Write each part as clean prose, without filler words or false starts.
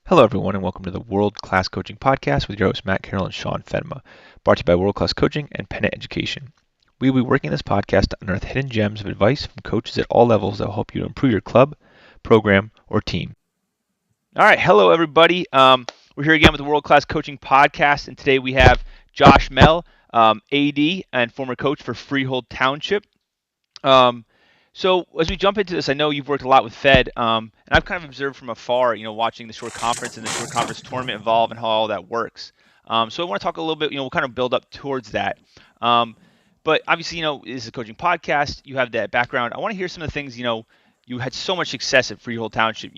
Hello, everyone, and welcome to the World Class Coaching Podcast with your hosts, Matt Carroll and Sean Fennema, brought to you by World Class Coaching and Pennant Education. We will be working this podcast to unearth hidden gems of advice from coaches at all levels that will help you to improve your club, program, or team. All right, hello, everybody. We're here again with the World Class Coaching Podcast, and today we have Josh Mehl, AD and former coach for Freehold Township. So as we jump into this, I know you've worked a lot with Fed, and I've kind of observed from afar, watching the short conference and the short conference tournament evolve and how all that works. So I want to talk a little bit, we'll kind of build up towards that. But obviously, this is a coaching podcast. You have that background. I want to hear some of the things, you had so much success at Freehold Township.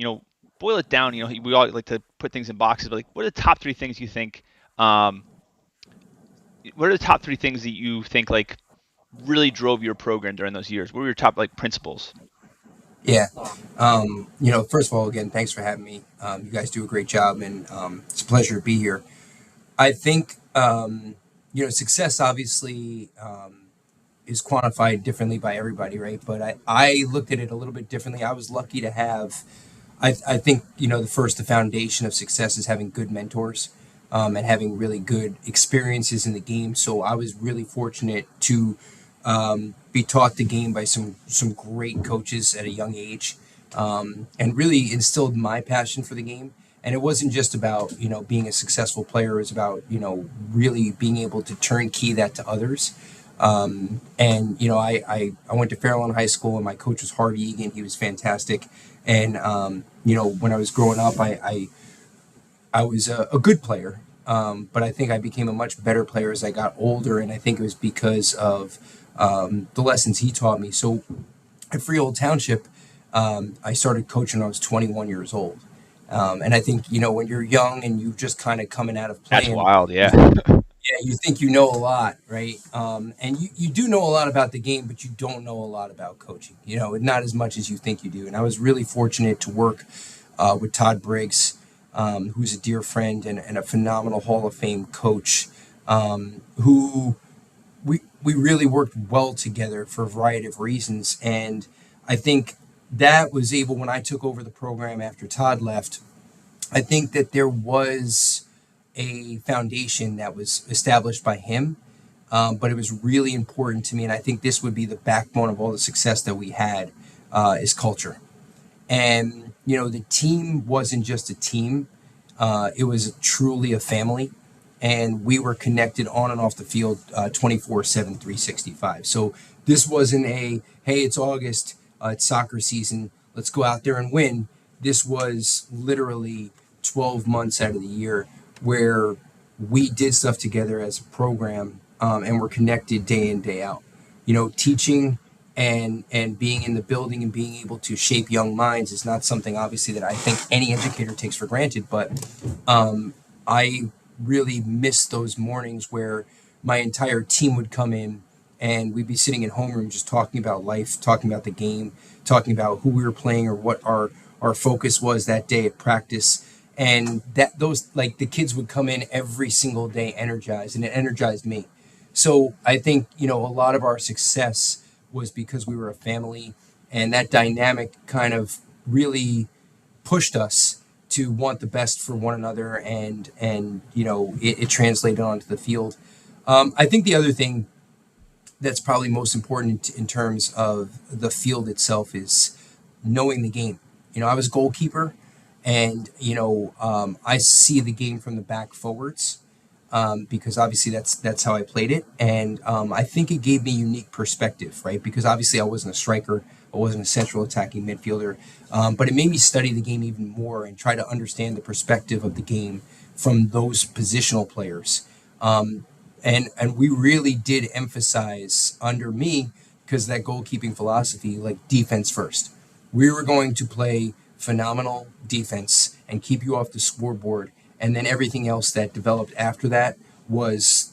Boil it down. We all like to put things in boxes, but like, what are the top three things you think? What are the top three things that you think like really drove your program during those years? What were your top like principles? Yeah. First of all, again, thanks for having me. You guys do a great job, and it's a pleasure to be here. I think, success obviously is quantified differently by everybody, right? But I looked at it a little bit differently. I was lucky to have, I think, the foundation of success is having good mentors and having really good experiences in the game. So I was really fortunate to be taught the game by some great coaches at a young age, and really instilled my passion for the game. And it wasn't just about being a successful player; it was about really being able to turnkey that to others. I went to Fairlawn High School, and my coach was Harvey Egan. He was fantastic. And when I was growing up, I was a good player, but I think I became a much better player as I got older, and I think it was because of the lessons he taught me. So at Freehold Township, I started coaching when I was 21 years old. And I think, when you're young and you're just kind of coming out of That's playing, wild. Yeah. yeah, you think you know a lot, right? And you do know a lot about the game, but you don't know a lot about coaching, not as much as you think you do. And I was really fortunate to work with Todd Briggs, who's a dear friend and a phenomenal Hall of Fame coach, who we really worked well together for a variety of reasons. And I think that was able, when I took over the program after Todd left, I think that there was a foundation that was established by him, but it was really important to me. And I think this would be the backbone of all the success that we had, is culture. And, the team wasn't just a team. It was truly a family, and we were connected on and off the field 24/7, 365. So this wasn't hey, it's August, it's soccer season, let's go out there and win. This was literally 12 months out of the year where we did stuff together as a program, and we're connected day in, day out. Teaching and being in the building and being able to shape young minds is not something obviously that I think any educator takes for granted, but I really miss those mornings where my entire team would come in and we'd be sitting in homeroom just talking about life, talking about the game, talking about who we were playing or what our focus was that day at practice. And that those like the kids would come in every single day energized, and it energized me. So I think, a lot of our success was because we were a family, and that dynamic kind of really pushed us to want the best for one another, and it translated onto the field. I think the other thing that's probably most important in terms of the field itself is knowing the game. I was a goalkeeper, and I see the game from the back forwards, because obviously that's how I played it, and I think it gave me unique perspective, right? Because obviously I wasn't a striker, I wasn't a central attacking midfielder, but it made me study the game even more and try to understand the perspective of the game from those positional players. And we really did emphasize under me, because that goalkeeping philosophy, like defense first. We were going to play phenomenal defense and keep you off the scoreboard, and then everything else that developed after that was,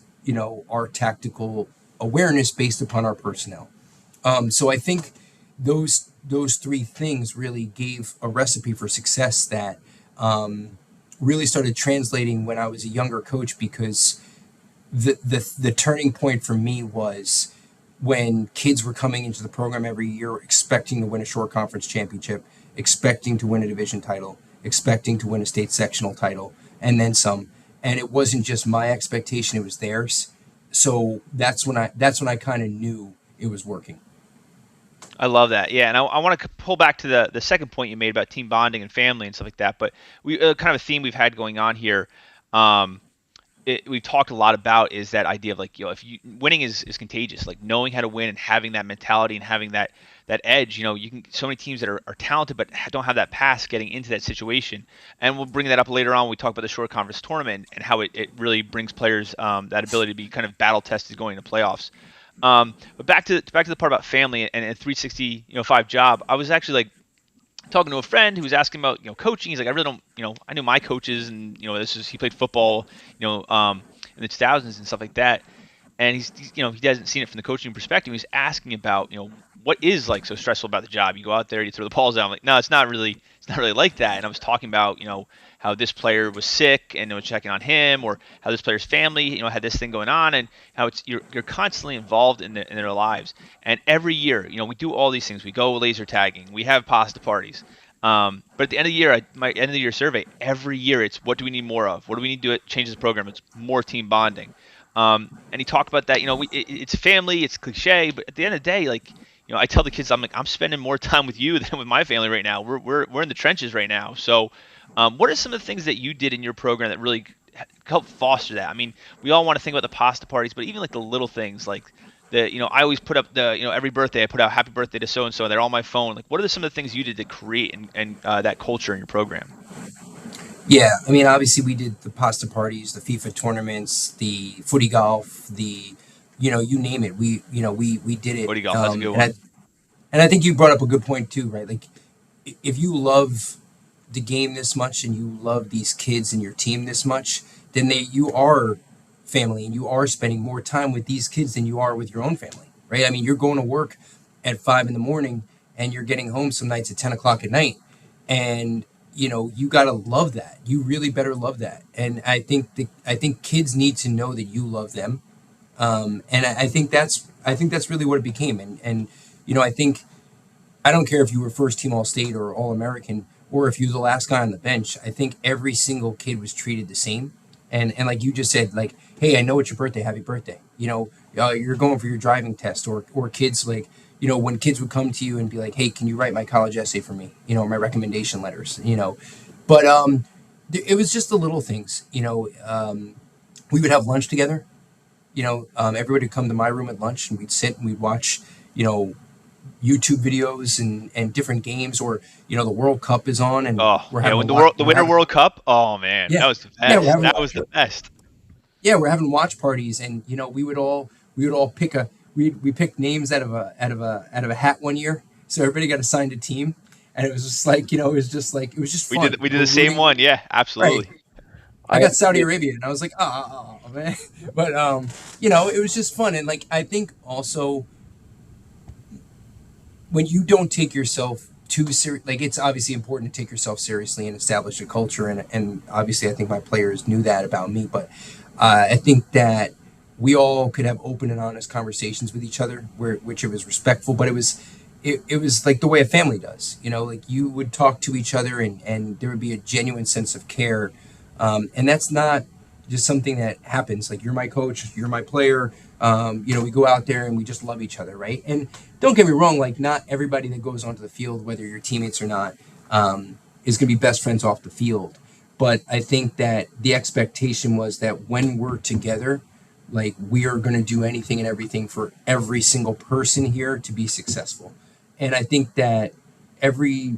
our tactical awareness based upon our personnel. So I think those three things really gave a recipe for success that really started translating when I was a younger coach, because the turning point for me was when kids were coming into the program every year expecting to win a short conference championship, expecting to win a division title, expecting to win a state sectional title and then some. And it wasn't just my expectation, it was theirs. So that's when I kind of knew it was working. I love that. Yeah, and I want to pull back to the second point you made about team bonding and family and stuff like that. But we kind of a theme we've had going on here. Um, we've talked a lot about is that idea of like, if you winning is contagious, like knowing how to win and having that mentality and having that edge. You can so many teams that are talented but don't have that pass getting into that situation. And we'll bring that up later on when we talk about the short conference tournament and how it really brings players that ability to be kind of battle tested going into playoffs. But back to the part about family and a 365 job. I was actually like talking to a friend who was asking about coaching. He's like, I really don't, I knew my coaches, and he played football, in the 2000s and stuff like that. And he hasn't seen it from the coaching perspective. He's asking about what is like so stressful about the job. You go out there, you throw the balls out. I'm like, no, it's not really like that. And I was talking about how this player was sick and was checking on him, or how this player's family had this thing going on, and how you're constantly involved in their lives. And every year, we do all these things. We go laser tagging, we have pasta parties. But at the end of the year, my end of the year survey, every year it's what do we need more of? What do we need to do to change this program? It's more team bonding. And he talked about that. It's family, it's cliche, but at the end of the day, like I tell the kids, I'm like, I'm spending more time with you than with my family right now. We're in the trenches right now. So, what are some of the things that you did in your program that really helped foster that? I mean, we all want to think about the pasta parties, but even like the little things, like I always put up every birthday I put out happy birthday to so and so. They're on my phone. Like, what are some of the things you did to create and that culture in your program? Yeah, I mean, obviously we did the pasta parties, the FIFA tournaments, the footy golf, you name it. We did it. Footy golf, that's a good and one. I think you brought up a good point too, right? Like, if you love the game this much and you love these kids and your team this much, then you are family and you are spending more time with these kids than you are with your own family, right? I mean, you're going to work at 5 a.m. and you're getting home some nights at 10 o'clock at night, and you got to love that. You really better love that. And I think kids need to know that you love them. And I think that's really what it became. And I think, I don't care if you were first team all state or all American, or if you were the last guy on the bench. I think every single kid was treated the same. And like you just said, like, hey, I know it's your birthday. Happy birthday. You're going for your driving test, or kids, like, when kids would come to you and be like, hey, can you write my college essay for me? My recommendation letters, but it was just the little things. We would have lunch together. Everybody would come to my room at lunch, and we'd sit and we'd watch, YouTube videos and different games, or the World Cup is on, and Oh, we're yeah, having when the Winter World Cup, oh man, yeah, that was the yeah, best. That was the best. yeah, we're having watch parties, and we would all pick we picked names out of a hat one year, so everybody got assigned a team, and it was just like it was just fun. We did the same one. Yeah, Right. absolutely. I got Saudi Arabia, and I was like, man, but it was just fun, and like I think also when you don't take yourself too serious, like it's obviously important to take yourself seriously and establish a culture, and obviously I think my players knew that about me, but I think that we all could have open and honest conversations with each other, which it was respectful, but it was like the way a family does, like you would talk to each other, and there would be a genuine sense of care, and that's not just something that happens. Like, you're my coach, you're my player. We go out there and we just love each other, right? And don't get me wrong, like, not everybody that goes onto the field, whether you're teammates or not, is going to be best friends off the field. But I think that the expectation was that when we're together, like, we are going to do anything and everything for every single person here to be successful. And I think that every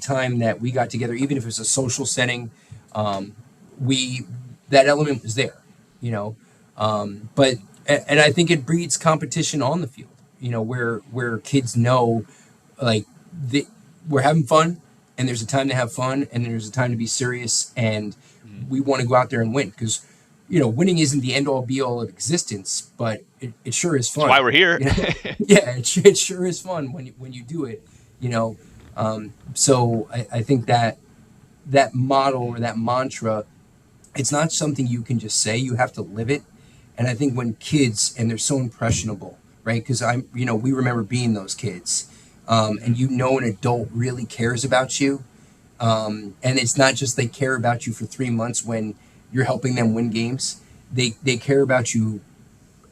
time that we got together, even if it was a social setting, we that element was there, but and I think it breeds competition on the field, where kids know, like, we're having fun, and there's a time to have fun, and there's a time to be serious, and we want to go out there and win, because winning isn't the end all be all of existence, but it sure is fun. That's why we're here. Yeah, it sure is fun when you do it. So I think that model, or that mantra, it's not something you can just say. You have to live it. And I think when kids, and they're so impressionable, right? Because we remember being those kids, and an adult really cares about you. And it's not just they care about you for 3 months when you're helping them win games. They care about you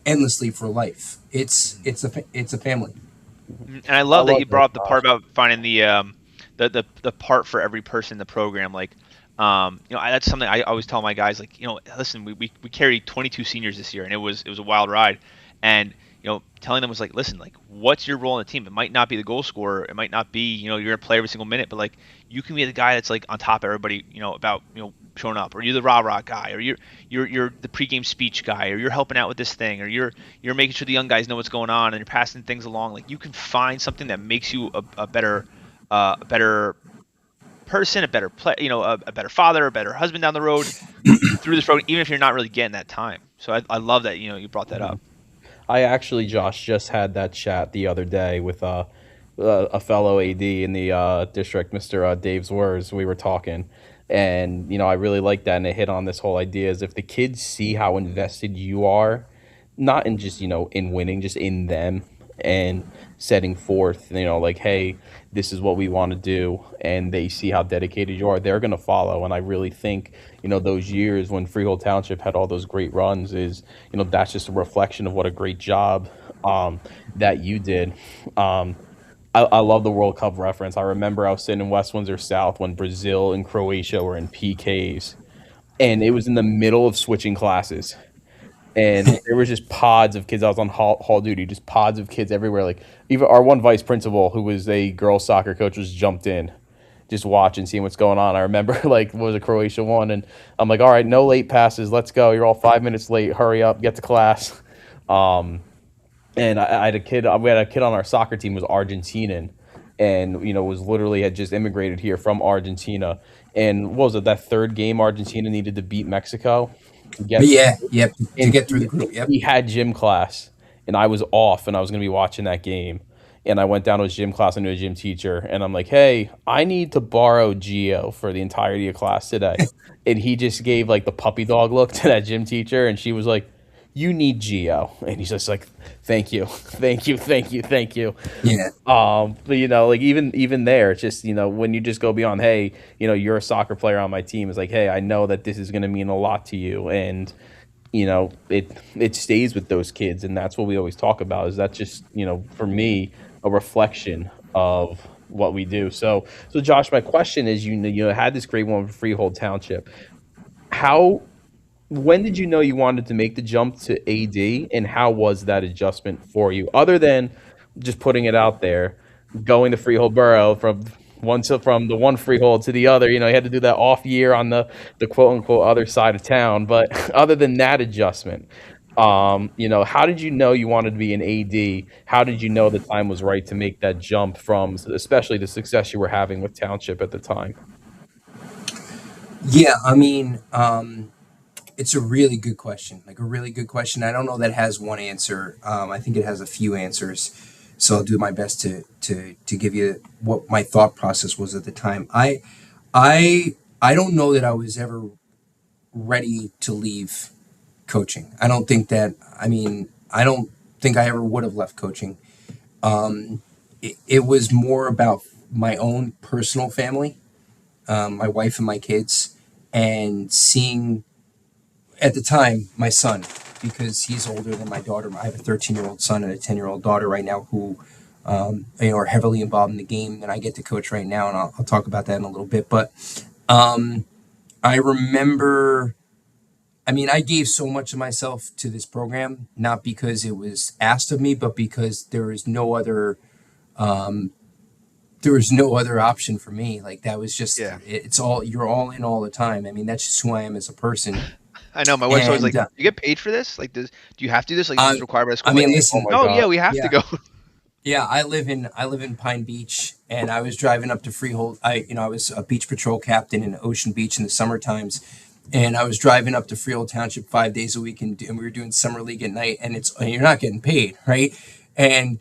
endlessly for life. It's a family. And I I love that love you that, brought up the Josh. part about finding the part for every person in the program. Like, that's something I always tell my guys. Like, listen, we carried 22 seniors this year, and it was a wild ride. And telling them was like, listen, like, what's your role in the team? It might not be the goal scorer. It might not be, you're gonna play every single minute, but like, you can be the guy that's like on top of everybody, about showing up, or you're the rah rah guy, or you're the pregame speech guy, or you're helping out with this thing, or you're making sure the young guys know what's going on, and you're passing things along. Like, you can find something that makes you a better person, a better play, a better father, a better husband down the road through this program, even if you're not really getting that time. So I love that you brought that up. I actually, Josh, just had that chat the other day with a fellow AD in the district, Mr. Dave's words. We were talking, and I really like that, and it hit on this whole idea: is if the kids see how invested you are, not in just in winning, just in them, and setting forth, like, hey, this is what we want to do, and they see how dedicated you are, they're going to follow. And I really think those years when Freehold Township had all those great runs is that's just a reflection of what a great job that you did. I love the World Cup reference. I remember I was sitting in West Windsor South when Brazil and Croatia were in PKs, and it was in the middle of switching classes, and there was just pods of kids. I was on hall duty, just pods of kids everywhere. Like, even our one vice principal, who was a girls soccer coach, was jumped in, just watching, seeing what's going on. I remember, like, what was a Croatia one, and I'm like, all right, no late passes, let's go. You're all 5 minutes late. Hurry up, get to class. Um, and I had a kid. We had a kid on our soccer team who was Argentinian, and was literally had just immigrated here from Argentina. And what was it, that third game Argentina needed to beat Mexico to get But through, yeah, yep, to and get through the group. Yep. he had gym class, and I was off, and I was going to be watching that game. And I went down to his gym class and to a gym teacher, and I'm like, hey, I need to borrow Geo for the entirety of class today. And he just gave like the puppy dog look to that gym teacher, and she was like, you need Geo. And he's just like, thank you, thank you, thank you, thank you. Yeah. But like, even there, it's just when you just go beyond, hey, you're a soccer player on my team. It's like, hey, I know that this is going to mean a lot to you, and it stays with those kids, and that's what we always talk about. Is that just for me a reflection of what we do. So Josh, my question is, had this great one with Freehold Township. How When did you know you wanted to make the jump to AD, and how was that adjustment for you? Other than just putting it out there, going to Freehold Borough from the one Freehold to the other, you had to do that off year on the quote unquote other side of town. But other than that adjustment, how did you know you wanted to be an AD? How did you know the time was right to make that jump from, especially the success you were having with Township at the time? Yeah, I mean, it's a really good question. Like a really good question. I don't know that it has one answer. I think it has a few answers. So I'll do my best to give you what my thought process was at the time. I don't know that I was ever ready to leave coaching. I don't think that. I mean, I don't think I ever would have left coaching. It was more about my own personal family, my wife and my kids, and seeing at the time my son, because he's older than my daughter. I have a 13-year-old son and a 10-year-old daughter right now who are heavily involved in the game that I get to coach right now, and I'll talk about that in a little bit. But I remember, I mean, I gave so much of myself to this program, not because it was asked of me, but because there was no other option for me. Like that was just, Yeah, it's all, you're all in all the time. I mean, that's just who I am as a person. I know. My wife's always And like, "You get paid for this? Like, do you have to do this? Like, is this I, required by the I school?" I'm like, mean, Oh listen, my no, yeah, God. we have to yeah, go. yeah. I live in Pine Beach, and I was driving up to Freehold. I was a beach patrol captain in Ocean Beach in the summer times, and I was driving up to Freehold Township 5 days a week, and we were doing summer league at night, and you're not getting paid, right? And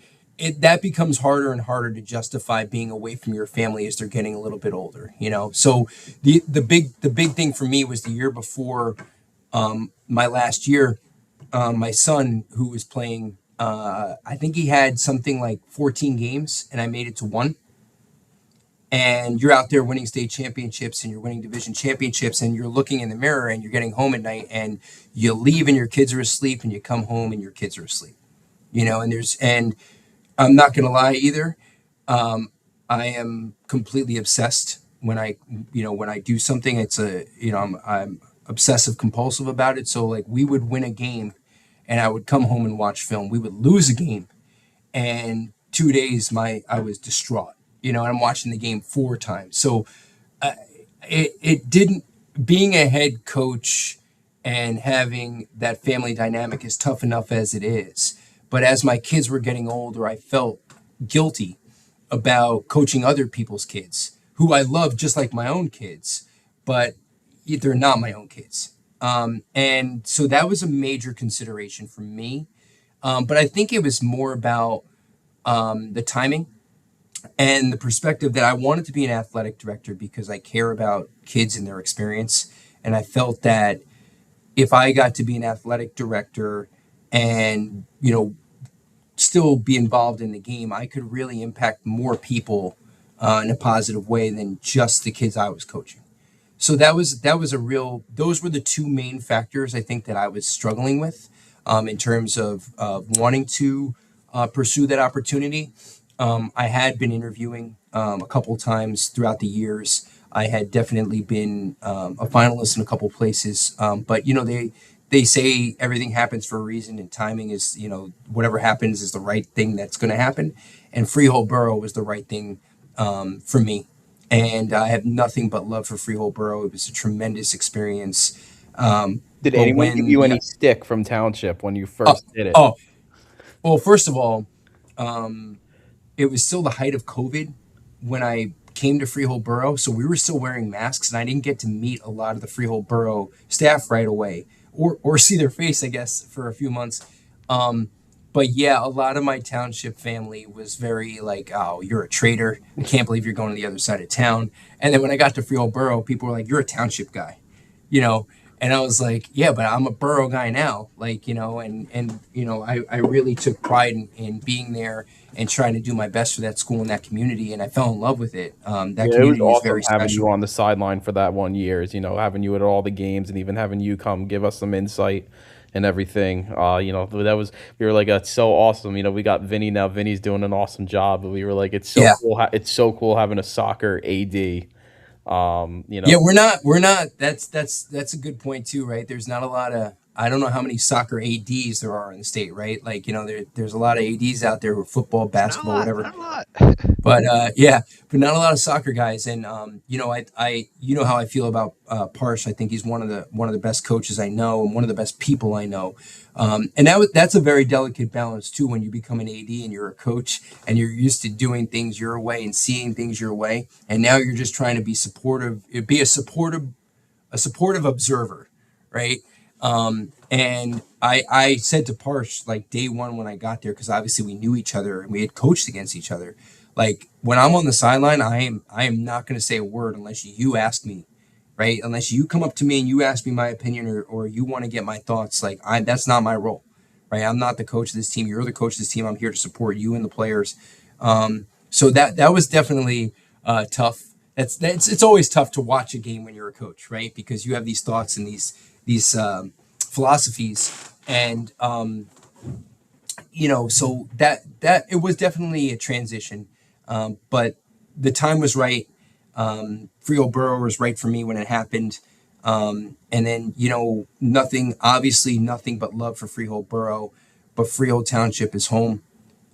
that becomes harder and harder to justify being away from your family as they're getting a little bit older, you know. So the big thing for me was the year before my last year. My son, who was playing, I think he had something like 14 games, and I made it to one. and you're out there winning state championships and you're winning division championships, and you're looking in the mirror and you're getting home at night, and you leave and your kids are asleep, and you come home and your kids are asleep, and I'm not going to lie either. I am completely obsessed when I do something. I'm obsessive compulsive about it. So like we would win a game and I would come home and watch film. We would lose a game, and 2 days I was distraught. And I'm watching the game 4 times. So it didn't being a head coach and having that family dynamic is tough enough as it is. But as my kids were getting older, I felt guilty about coaching other people's kids who I love just like my own kids, but they're not my own kids. And so that was a major consideration for me. But I think it was more about the timing and the perspective that I wanted to be an athletic director because I care about kids and their experience. And I felt that if I got to be an athletic director and, still be involved in the game, I could really impact more people in a positive way than just the kids I was coaching. So those were the two main factors I think that I was struggling with in terms of wanting to pursue that opportunity. I had been interviewing a couple times throughout the years. I had definitely been a finalist in a couple places, but they say everything happens for a reason, and timing is whatever happens is the right thing that's going to happen. And Freehold Borough was the right thing for me, and I have nothing but love for Freehold Borough. It was a tremendous experience. Did anyone give you any stick from Township when you first did it? Oh, well, first of all, it was still the height of COVID when I came to Freehold Borough, so we were still wearing masks, and I didn't get to meet a lot of the Freehold Borough staff right away, or see their face, I guess, for a few months. But yeah, a lot of my township family was very like, "Oh, you're a traitor. I can't believe you're going to the other side of town." And then when I got to Freehold Borough, people were like, "You're a township guy," you know. And I was like, "Yeah, but I'm a borough guy now." Like, I really took pride in being there and trying to do my best for that school and that community, and I fell in love with it. That Yeah, it was community is awesome very having special. you on the sideline for that one year. Having you at all the games and even having you come give us some insight and everything. We were like, it's so awesome. We got Vinny now. Vinny's doing an awesome job, but we were like, it's so Yeah. cool. It's so cool having a soccer AD. Yeah, we're not. That's a good point too, right? There's not a lot of. I don't know how many soccer ADs there are in the state, right? Like, there's a lot of ADs out there with football, basketball, whatever. Not a lot. But yeah, but not a lot of soccer guys. And I how I feel about Parsh. I think he's one of the best coaches I know and one of the best people I know. And that's a very delicate balance too when you become an AD and you're a coach and you're used to doing things your way and seeing things your way, and now you're just trying to be supportive, be a supportive observer, right? And I said to Parsh like day one when I got there, because obviously we knew each other and we had coached against each other. Like when I'm on the sideline, I am not going to say a word unless you ask me, right? Unless you come up to me and you ask me my opinion, or you want to get my thoughts. Like that's not my role, right? I'm not the coach of this team. You're the coach of this team. I'm here to support you and the players. So that was definitely tough. It's always tough to watch a game when you're a coach, right? Because you have these thoughts and these philosophies, and so that it was definitely a transition, but the time was right. Freehold Borough was right for me when it happened, and then nothing but love for Freehold Borough, but Freehold Township is home.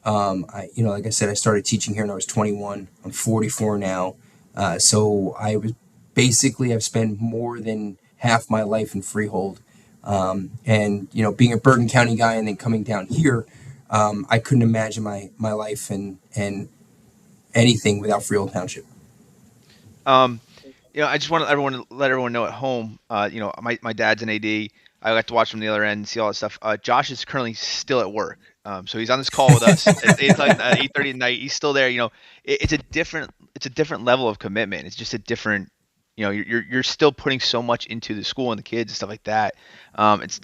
Like I said, I started teaching here when I was 21. I'm 44 now, so I've spent more than half my life in Freehold. And being a Bergen County guy and then coming down here, I couldn't imagine my life and anything without Freehold Township. I just want to let everyone know at home. My dad's an AD. I like to watch from the other end and see all that stuff. Josh is currently still at work, so he's on this call with us at 8:30 at night. He's still there. It's a different level of commitment. It's just a different. You're still putting so much into the school and the kids and stuff like that.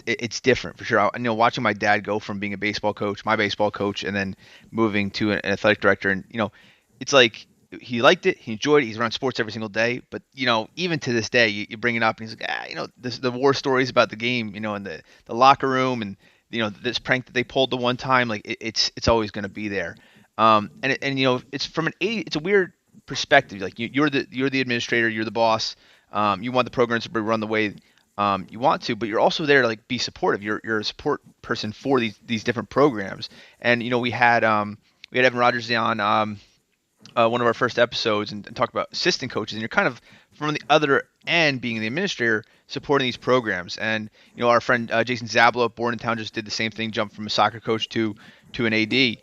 It's different for sure. Watching my dad go from being a baseball coach, my baseball coach, and then moving to an athletic director, and it's like he liked it. He enjoyed it. He's around sports every single day. But even to this day, you bring it up, and he's like, the war stories about the game, in the locker room, and this prank that they pulled the one time, like it's always going to be there. And it's from it's a weird perspective. Like you're the administrator, you're the boss. You want the programs to be run the way you want to, but you're also there to like be supportive. You're a support person for these different programs. And we had Evan Rogers on one of our first episodes and talk about assistant coaches, and you're kind of from the other end, being the administrator, supporting these programs. And our friend Jason Zablo at Bordentown just did the same thing, jumped from a soccer coach to an AD.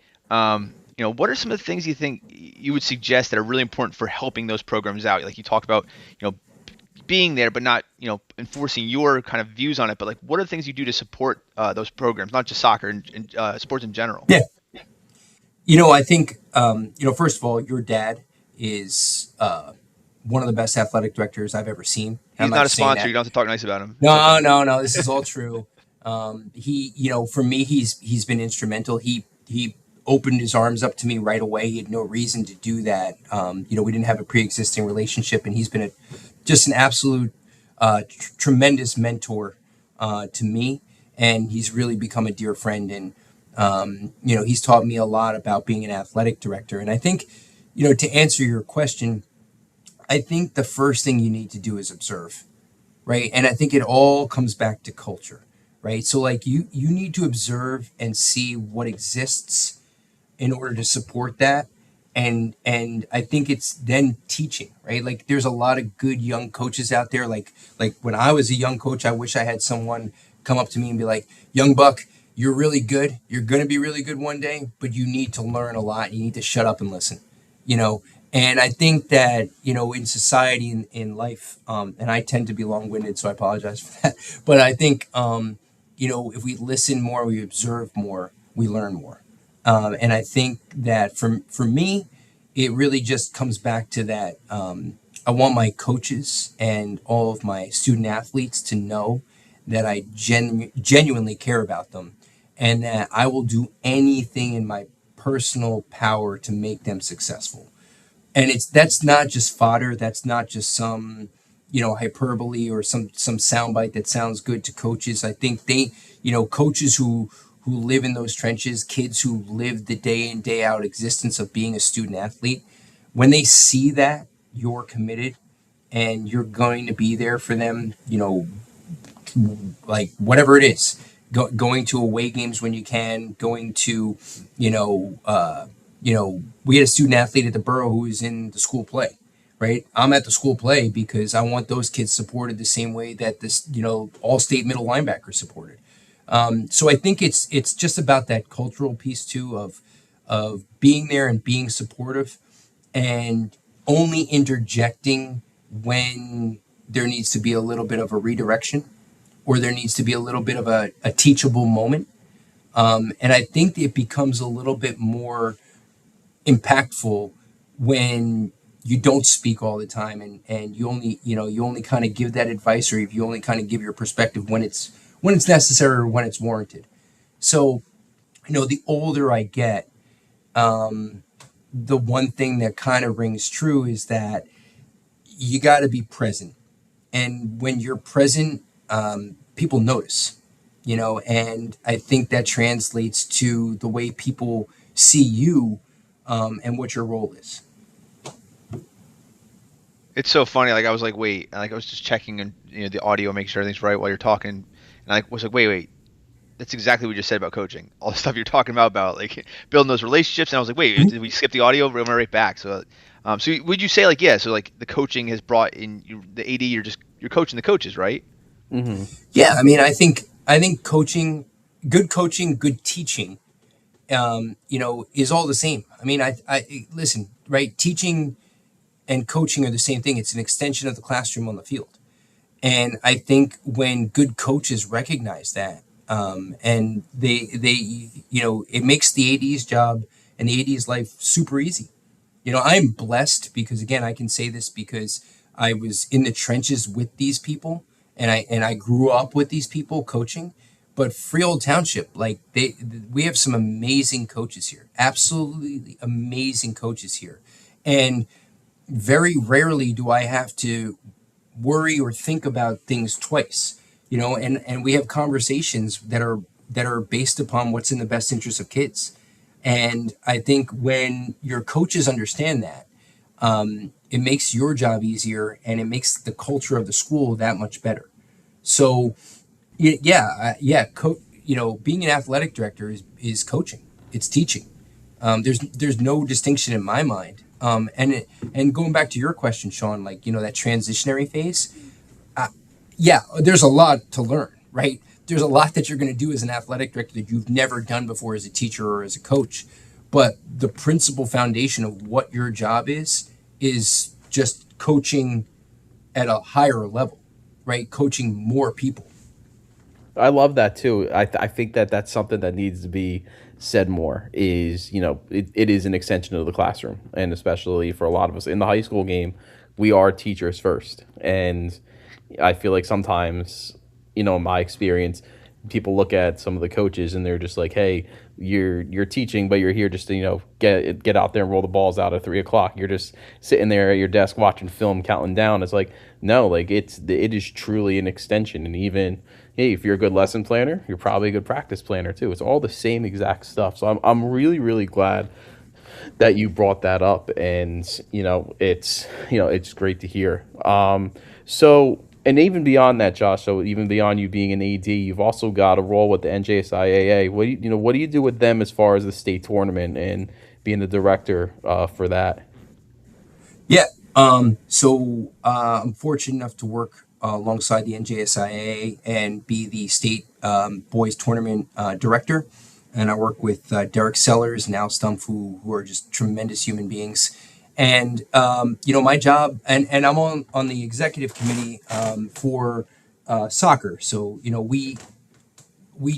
What are some of the things you think you would suggest that are really important for helping those programs out? Like you talked about, being there, but not, enforcing your kind of views on it. But like, what are the things you do to support those programs, not just soccer and sports in general? Yeah. I think, first of all, your dad is one of the best athletic directors I've ever seen. He's not a sponsor. You don't have to talk nice about him. No. This is all true. For me, he's been instrumental. He opened his arms up to me right away. He had no reason to do that. We didn't have a pre-existing relationship, and he's been just an absolute tremendous mentor to me, and he's really become a dear friend. And he's taught me a lot about being an athletic director. And I think, to answer your question, I think the first thing you need to do is observe, right? And I think it all comes back to culture, right? So like you need to observe and see what exists in order to support that. And I think it's then teaching, right? Like there's a lot of good young coaches out there. Like when I was a young coach, I wish I had someone come up to me and be like, young buck, you're really good. You're going to be really good one day, but you need to learn a lot. You need to shut up and listen, And I think that, in society, in life, and I tend to be long-winded, so I apologize for that. But I think, if we listen more, we observe more, we learn more. And I think that for me, it really just comes back to that. I want my coaches and all of my student athletes to know that I genuinely care about them, and that I will do anything in my personal power to make them successful. And that's not just fodder. That's not just some, hyperbole or some soundbite that sounds good to coaches. I think coaches who live in those trenches, kids who live the day in, day out existence of being a student athlete, when they see that you're committed and you're going to be there for them, like whatever it is, going to away games when you can, going to, we had a student athlete at the Borough who was in the school play, right? I'm at the school play because I want those kids supported the same way that this, all-state middle linebacker supported. So I think it's just about that cultural piece too of being there and being supportive, and only interjecting when there needs to be a little bit of a redirection, or there needs to be a little bit of a teachable moment. And I think it becomes a little bit more impactful when you don't speak all the time, and you only kind of give that advice, or if you only kind of give your perspective when it's necessary or when it's warranted. So, the older I get, the one thing that kind of rings true is that you got to be present. And when you're present, people notice, and I think that translates to the way people see you, and what your role is. It's so funny. Like I was like, wait, like I was just checking and the audio, make sure everything's right while you're talking, and I was like, wait, that's exactly what you just said about coaching. All the stuff you're talking about like building those relationships. And I was like, wait, did we skip the audio? We're right back. So, so would you say like, yeah, so like the coaching has brought in the AD, you're coaching the coaches, right? Mm-hmm. Yeah. I mean, I think coaching, good teaching, is all the same. I mean, I listen, right? Teaching and coaching are the same thing. It's an extension of the classroom on the field. And I think when good coaches recognize that, and they it makes the AD's job and the AD's life super easy. I'm blessed because, again, I can say this because I was in the trenches with these people, and I grew up with these people coaching. But Freehold Township, like we have some amazing coaches here, absolutely amazing coaches here. And very rarely do I have to worry or think about things twice, and we have conversations that are based upon what's in the best interest of kids. And I think when your coaches understand that, it makes your job easier and it makes the culture of the school that much better. So yeah, being an athletic director is coaching. It's teaching. There's no distinction in my mind. And going back to your question, Sean, like that transitionary phase, yeah, there's a lot to learn, right? There's a lot that you're going to do as an athletic director that you've never done before as a teacher or as a coach. But the principal foundation of what your job is just coaching at a higher level, right? Coaching more people. I love that too. I think that that's something that needs to be said more is, it is an extension of the classroom. And especially for a lot of us in the high school game, we are teachers first. And I feel like sometimes, in my experience, people look at some of the coaches and they're just like, "Hey, you're teaching, but you're here just to get out there and roll the balls out at 3 o'clock. You're just sitting there at your desk watching film, counting down." It's like, no, like it is truly an extension. And even, hey, if you're a good lesson planner, you're probably a good practice planner too. It's all the same exact stuff. So I'm really really glad that you brought that up, and it's great to hear. So, and even beyond that, Josh, so even beyond you being an AD, you've also got a role with the NJSIAA. What do you do with them as far as the state tournament and being the director for that? Yeah. I'm fortunate enough to work alongside the NJSIAA and be the state boys tournament director. And I work with Derek Sellers and Al Stumpf, who are just tremendous human beings. And my job, and I'm on the executive committee for soccer. So we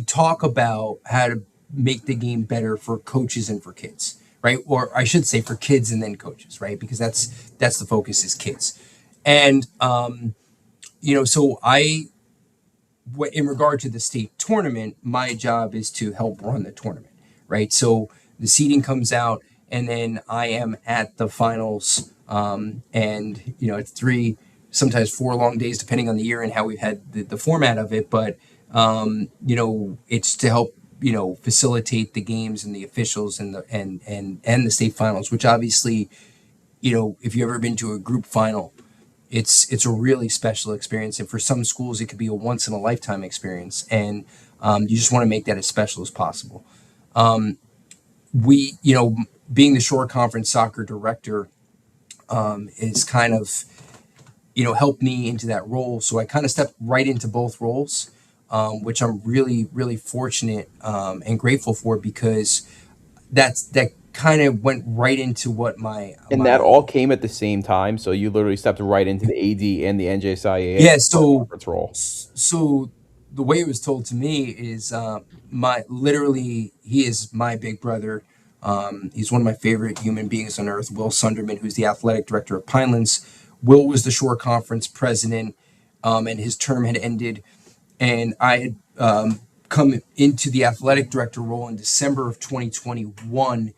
talk about how to make the game better for coaches and for kids, right? Or I should say for kids and then coaches, right? Because that's the focus is kids. And so in regard to the state tournament, my job is to help run the tournament, right? So the seeding comes out, and then I am at the finals, and it's 3, sometimes 4 long days, depending on the year and how we've had the format of it. But it's to help facilitate the games and the officials and the state finals, which obviously, if you've ever been to a group final, it's a really special experience, and for some schools it could be a once in a lifetime experience, and you just want to make that as special as possible. We being the Shore Conference soccer director is kind of helped me into that role, so I kind of stepped right into both roles, which I'm really really fortunate and grateful for, because that kind of went right into what And that all came at the same time, so you literally stepped right into the AD and the NJSIAA yeah. conference role. So the way it was told to me is he is my big brother. He's one of my favorite human beings on earth, Will Sunderman, who's the athletic director of Pinelands. Will was the Shore Conference president, and his term had ended, and I had come into the athletic director role in December of 2021.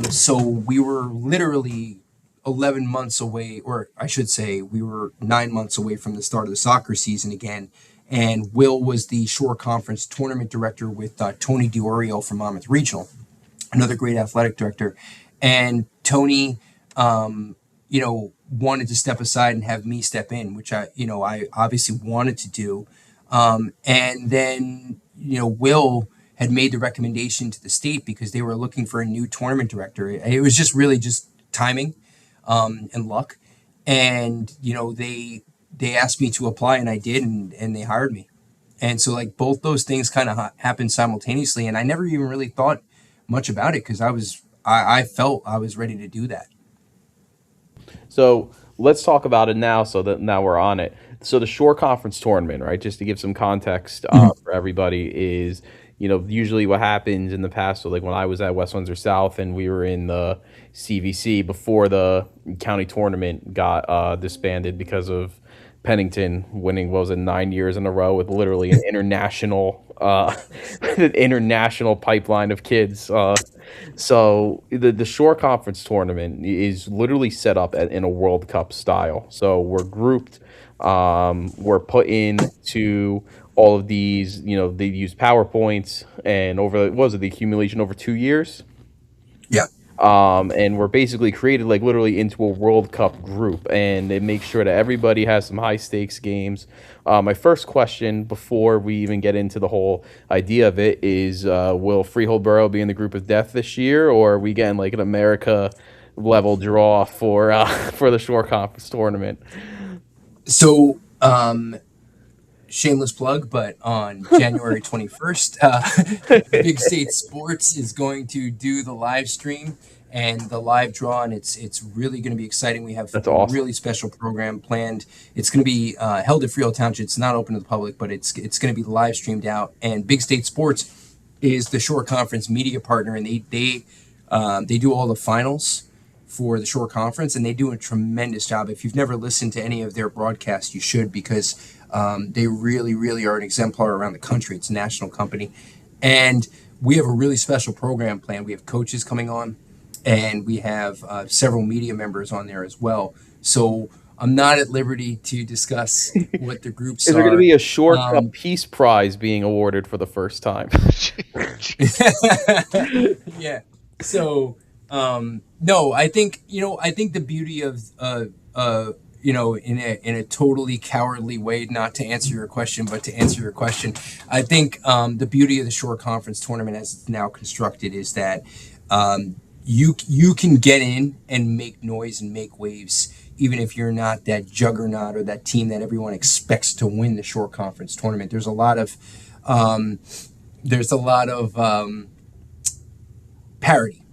So we were literally 11 months away, or I should say we were 9 months away from the start of the soccer season again. And Will was the Shore Conference tournament director with Tony DiOrio from Monmouth Regional, another great athletic director. And Tony, wanted to step aside and have me step in, which I obviously wanted to do. And then, Will had made the recommendation to the state because they were looking for a new tournament director. It was just really just timing and luck. And, they asked me to apply, and I did, and they hired me. And so like both those things kind of happened simultaneously. And I never even really thought much about it because I felt I was ready to do that. So let's talk about it now, so that now we're on it. So the Shore Conference tournament, right? Just to give some context for everybody, is usually what happens in the past. So like when I was at West Windsor South and we were in the CVC before the county tournament got disbanded because of Pennington winning, what was it, 9 years in a row with literally an international an international pipeline of kids. So the Shore Conference tournament is literally set up in a World Cup style. So we're grouped, we're put into all of these. They use PowerPoints, and over what was it, the accumulation over 2 years. Yeah. And we're basically created like literally into a World Cup group, and it makes sure that everybody has some high stakes games. My first question before we even get into the whole idea of it is, will Freehold Borough be in the group of death this year, or are we getting like an America level draw for for the Shore Conference tournament? So, shameless plug, but on January 21st, Big State Sports is going to do the live stream and the live draw, and it's really going to be exciting. We have That's a awesome. really special program planned. It's going to be held at Freehold Township. It's not open to the public, but it's going to be live streamed out. And Big State Sports is the Shore Conference media partner, and they do all the finals for the Shore Conference, and they do a tremendous job. If you've never listened to any of their broadcasts, you should, because they really, really are an exemplar around the country. It's a national company. And we have a really special program planned. We have coaches coming on, and we have several media members on there as well. So I'm not at liberty to discuss what the groups Is there going to are. be a Shore Cup Peace Prize being awarded for the first time? Yeah. So, no, I think the beauty of, in a totally cowardly way, not to answer your question, but to answer your question, I think the beauty of the Shore Conference tournament as it's now constructed is that you can get in and make noise and make waves, even if you're not that juggernaut or that team that everyone expects to win the Shore Conference tournament. There's a lot of parity.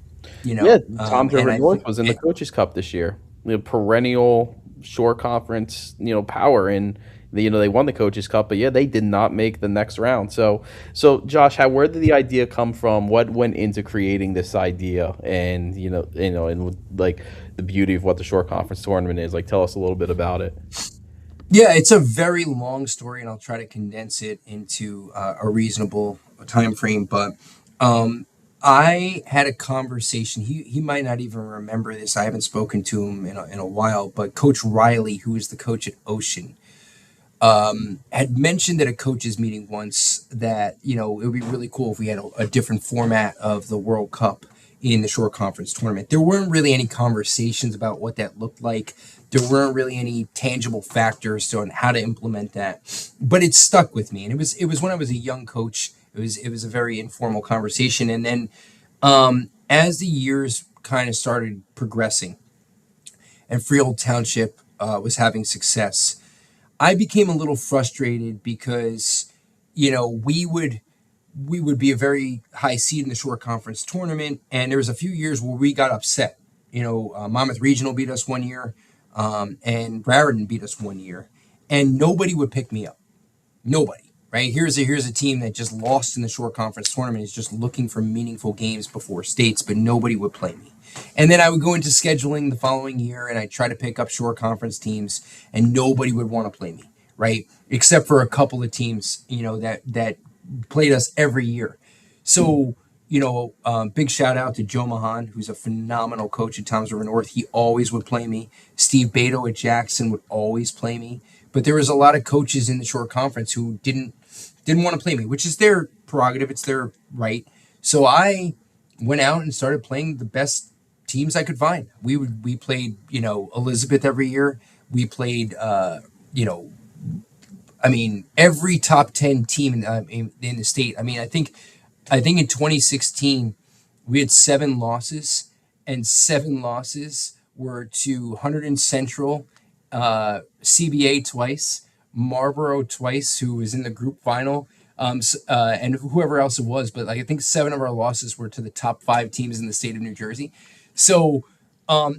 Yeah, Tom's River North think was in the Coaches Cup this year. The perennial Shore Conference, power, and they won the Coaches Cup, but yeah, they did not make the next round. So Josh, where did the idea come from? What went into creating this idea? And and like the beauty of what the Shore Conference tournament is. Like, tell us a little bit about it. Yeah, it's a very long story, and I'll try to condense it into a reasonable time frame. But I had a conversation. He might not even remember this. I haven't spoken to him in a while. But Coach Riley, who is the coach at Ocean, had mentioned at a coaches meeting once that it would be really cool if we had a different format of the World Cup in the Shore Conference tournament. There weren't really any conversations about what that looked like. There weren't really any tangible factors on how to implement that, but it stuck with me. And it was when I was a young coach. It was a very informal conversation, and then as the years kind of started progressing, and Freehold Township was having success, I became a little frustrated because we would be a very high seed in the Shore Conference tournament, and there was a few years where we got upset. Monmouth Regional beat us one year, and Raritan beat us one year, and nobody would pick me up. Nobody. Right? Here's a team that just lost in the Shore Conference tournament, is just looking for meaningful games before states, but nobody would play me. And then I would go into scheduling the following year, and I try to pick up Shore Conference teams, and nobody would want to play me, right? Except for a couple of teams, that played us every year. So, big shout out to Joe Mahan, who's a phenomenal coach at Toms River North. He always would play me. Steve Beto at Jackson would always play me. But there was a lot of coaches in the Shore Conference who didn't want to play me, which is their prerogative. It's their right. So I went out and started playing the best teams I could find. We played, Elizabeth every year. We played, every top 10 team in the state. I think in 2016 we had 7 losses, and 7 losses were to Hunterdon Central, CBA twice, Marlboro twice, who was in the group final, and whoever else it was. But I think 7 of our losses were to the top 5 teams in the state of New Jersey. So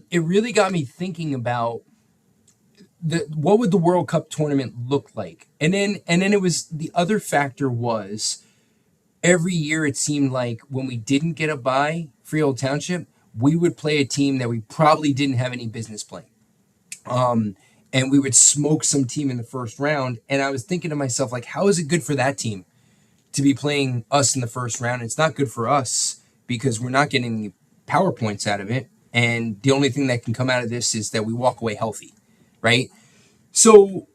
it really got me thinking about what would the World Cup tournament look like. And then it was, the other factor was, every year it seemed like when we didn't get a bye, Freehold Township, we would play a team that we probably didn't have any business playing. and we would smoke some team in the first round. And I was thinking to myself, like, how is it good for that team to be playing us in the first round? It's not good for us because we're not getting any power points out of it. And the only thing that can come out of this is that we walk away healthy, right? So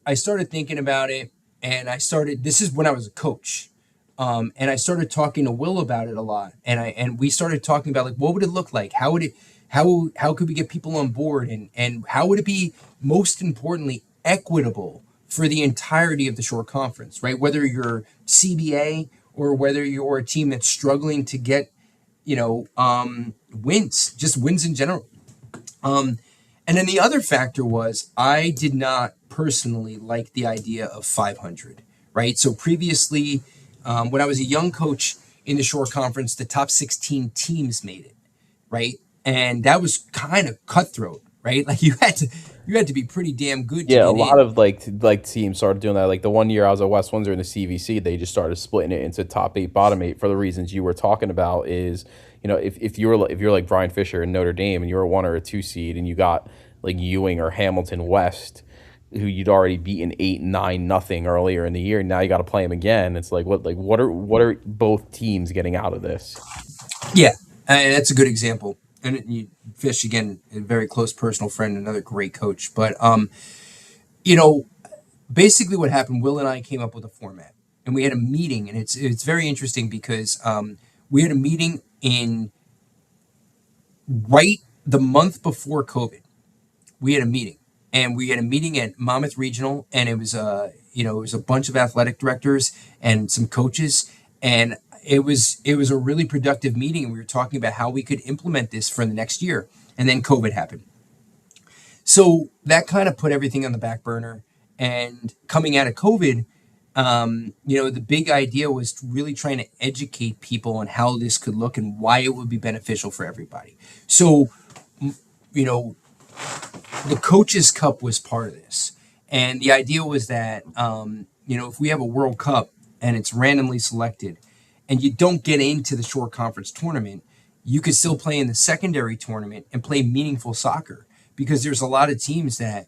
I started thinking about it, and this is when I was a coach. And I started talking to Will about it a lot. And we started talking about, like, what would it look like? How could we get people on board? And how would it be, most importantly, equitable for the entirety of the Shore Conference, right? Whether you're CBA or whether you're a team that's struggling to get, wins, just wins in general. And then the other factor was I did not personally like the idea of 500, right? So previously, when I was a young coach in the Shore Conference, the top 16 teams made it, right? And that was kind of cutthroat, right? Like you had to be pretty damn good to Yeah, a get lot in. of like teams started doing that. Like the one year I was at West Windsor in the CVC, they just started splitting it into top 8, bottom 8 for the reasons you were talking about. Is if you're like Brian Fisher in Notre Dame and you're a 1 or a 2 seed and you got like Ewing or Hamilton West, who you'd already beaten 8-9 nothing earlier in the year, now you got to play them again. It's like what are both teams getting out of this? Yeah, that's a good example. And Fish, again, a very close personal friend, another great coach. But you know, basically what happened, Will and I came up with a format, and we had a meeting, and it's very interesting because we had a meeting in right the month before COVID. We had a meeting, and we had a meeting at Monmouth Regional, and it was it was a bunch of athletic directors and some coaches, and it was a really productive meeting, and we were talking about how we could implement this for the next year, and then COVID happened. So that kind of put everything on the back burner. And coming out of COVID, the big idea was really trying to educate people on how this could look and why it would be beneficial for everybody. So, you know, the Coaches Cup was part of this. And the idea was that, if we have a World Cup and it's randomly selected and you don't get into the Shore Conference tournament, you could still play in the secondary tournament and play meaningful soccer, because there's a lot of teams that,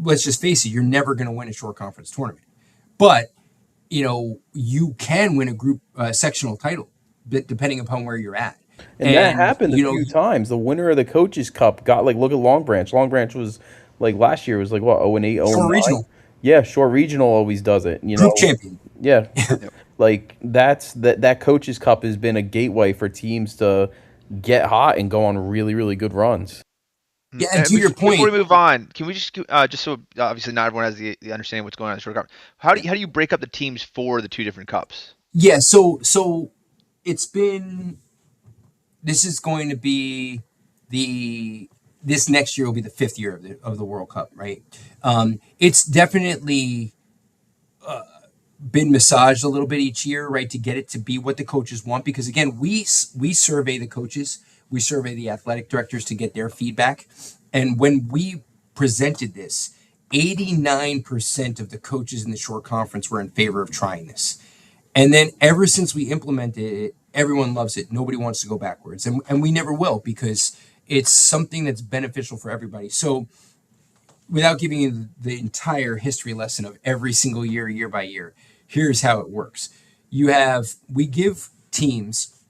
let's just face it, you're never going to win a Shore Conference tournament. But, you can win a group sectional title, depending upon where you're at. And that And, happened a few times. The winner of the Coaches Cup got look at Long Branch. Long Branch was like last year was like what 0-8, 0-9. Shore Regional Yeah, Shore Regional always does it. group champion. Yeah, like that Coaches Cup has been a gateway for teams to get hot and go on really really good runs. Yeah, and to your point, before we move on, can we just so obviously not everyone has the understanding what's going on in the Short Cup. How do you break up the teams for the two different cups? yeah, so it's been. This is going to be this next year will be the 5th year of the World Cup, right? It's definitely been massaged a little bit each year, right, to get it to be what the coaches want. Because again, we survey the coaches, we survey the athletic directors to get their feedback, and when we presented this, 89% of the coaches in the Shore Conference were in favor of trying this. And then ever since we implemented it, everyone loves it. Nobody wants to go backwards. And we never will, because it's something that's beneficial for everybody. So without giving you the entire history lesson of every single year, year by year, here's how it works. We give teams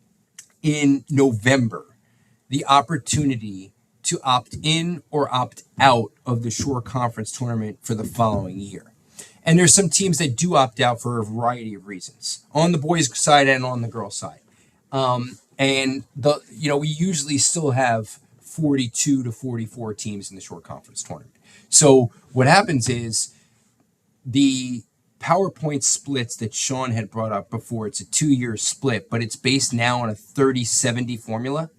in November the opportunity to opt in or opt out of the Shore Conference tournament for the following year. And there's some teams that do opt out for a variety of reasons, on the boys' side and on the girls' side. We usually still have 42 to 44 teams in the Shore Conference tournament. So what happens is the PowerPoint splits that Sean had brought up before, it's a 2-year split, but it's based now on a 30-70 formula.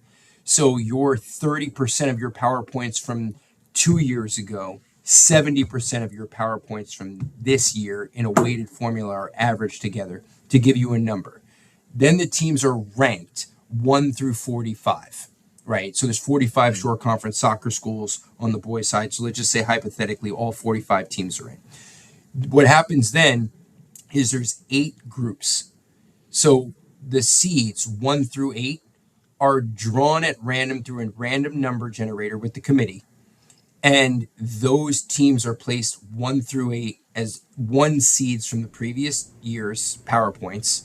So your 30% of your PowerPoints from 2 years ago, 70% of your PowerPoints from this year in a weighted formula are averaged together to give you a number. Then the teams are ranked 1 through 45, right? So there's 45 Shore Conference soccer schools on the boys' side. So let's just say hypothetically all 45 teams are in. What happens then is there's 8 groups. So the seeds 1 through 8 are drawn at random through a random number generator with the committee. And those teams are placed 1 through 8 as one seeds from the previous year's PowerPoints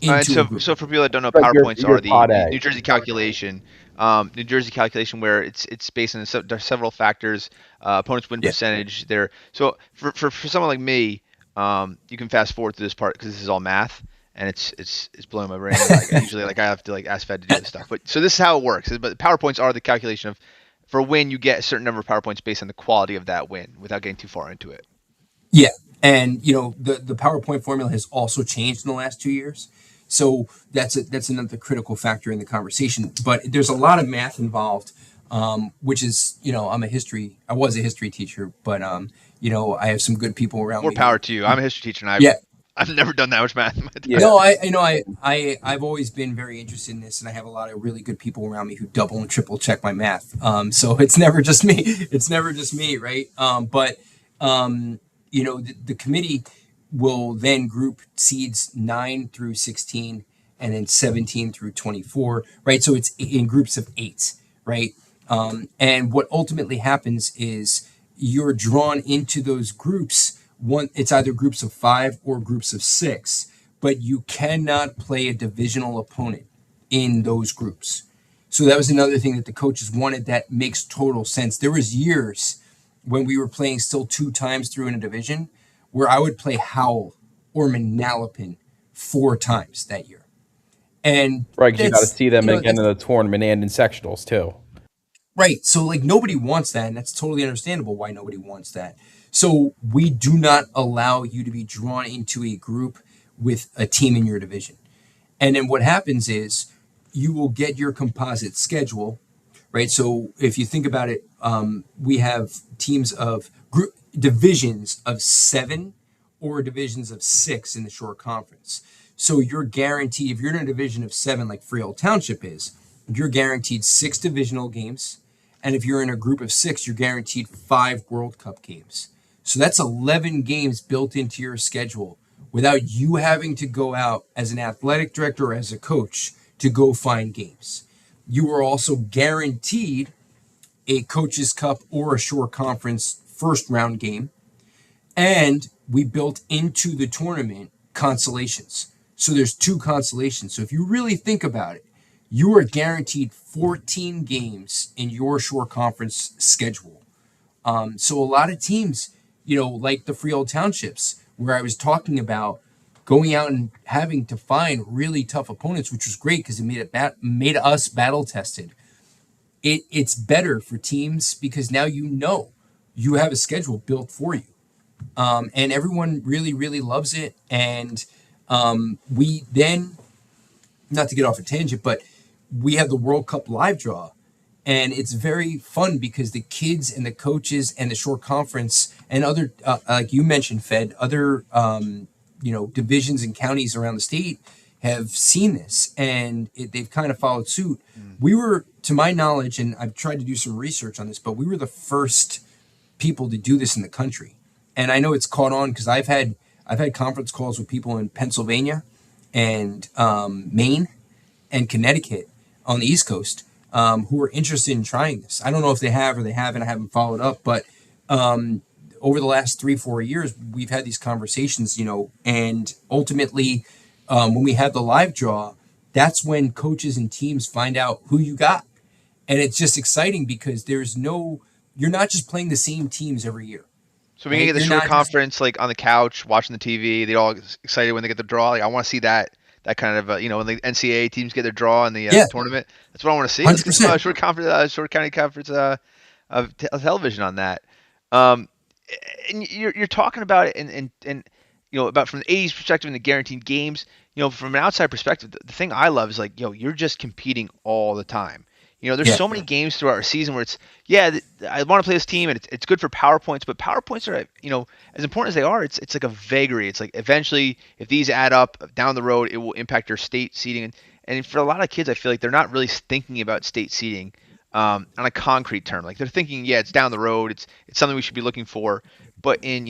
And into a so, group. so for people that don't know, Like PowerPoints are your the pot A. New Jersey calculation. New Jersey calculation where it's based on there's several factors. Opponent's win Yeah. percentage. There. So for someone like me, you can fast forward to this part because this is all math and it's blowing my brain. Like I usually I have to ask Fed to do this stuff. But so this is how it works. But PowerPoints are the calculation of for a win you get a certain number of PowerPoints based on the quality of that win without getting too far into it. Yeah. And the PowerPoint formula has also changed in the last 2 years. So that's another critical factor in the conversation. But there's a lot of math involved, which is, I was a history teacher, but I have some good people around More me power to you. I'm a history teacher and yeah. I've never done that much math in my Yeah. time. No, I've always been very interested in this, and I have a lot of really good people around me who double and triple check my math. So it's never just me. It's never just me, right? But the committee will then group seeds 9 through 16, and then 17 through 24, right? So it's in groups of 8, right? And what ultimately happens is you're drawn into those groups. It's either groups of 5 or groups of 6, but you cannot play a divisional opponent in those groups. So that was another thing that the coaches wanted. That makes total sense. There was years when we were playing still 2 times through in a division where I would play Howell or Manalapan 4 times that year. And Right, because you got to that's see them again that's in the tournament and in sectionals too. right. So nobody wants that, and that's totally understandable why nobody wants that. So we do not allow you to be drawn into a group with a team in your division. And then what happens is you will get your composite schedule, right? So if you think about it, we have teams of divisions of 7 or divisions of 6 in the short conference. So you're guaranteed, if you're in a division of 7 like Freehold Township is, you're guaranteed 6 divisional games. And if you're in a group of 6, you're guaranteed 5 World Cup games. So that's 11 games built into your schedule without you having to go out as an athletic director or as a coach to go find games. You are also guaranteed a Coaches Cup or a short conference first round game. And we built into the tournament consolations. So there's 2 consolations. So if you really think about it, you are guaranteed 14 games in your short conference schedule. So a lot of teams, like the Freehold Townships, where I was talking about going out and having to find really tough opponents, which was great because it made us battle tested. It's better for teams because now you have a schedule built for you, and everyone really really loves it. And we then, not to get off a tangent, but we have the World Cup live draw. And it's very fun because the kids and the coaches and the short conference and other, like you mentioned, Fed, other, divisions and counties around the state have seen this, and they've kind of followed suit. We were, to my knowledge, and I've tried to do some research on this, but we were the first people to do this in the country. And I know it's caught on because I've had conference calls with people in Pennsylvania and Maine and Connecticut on the East Coast, who are interested in trying this. I don't know if they have or they haven't. I haven't followed up, but over the last 3-4 years, we've had these conversations, and ultimately, when we have the live draw, that's when coaches and teams find out who you got. And it's just exciting because you're not just playing the same teams every year. So we can get the You're short not conference like on the couch watching the TV. They're all excited when they get the draw. Like I want to see that kind of when the NCAA teams get their draw in the Yeah, tournament. That's what I want to see. Let's get some 100%. short conference, short county conference of television on that. Um, and you're talking about it and about from the 80s perspective and the guaranteed games. From an outside perspective, the thing I love is you're just competing all the time. There's Yeah. so many games throughout our season where it's I want to play this team and it's good for PowerPoints, but PowerPoints are as important as they are, it's like a vagary. It's like eventually if these add up down the road, it will impact your state seeding. And for a lot of kids, I feel like they're not really thinking about state seeding on a concrete term. Like they're thinking, it's down the road, it's something we should be looking for. But in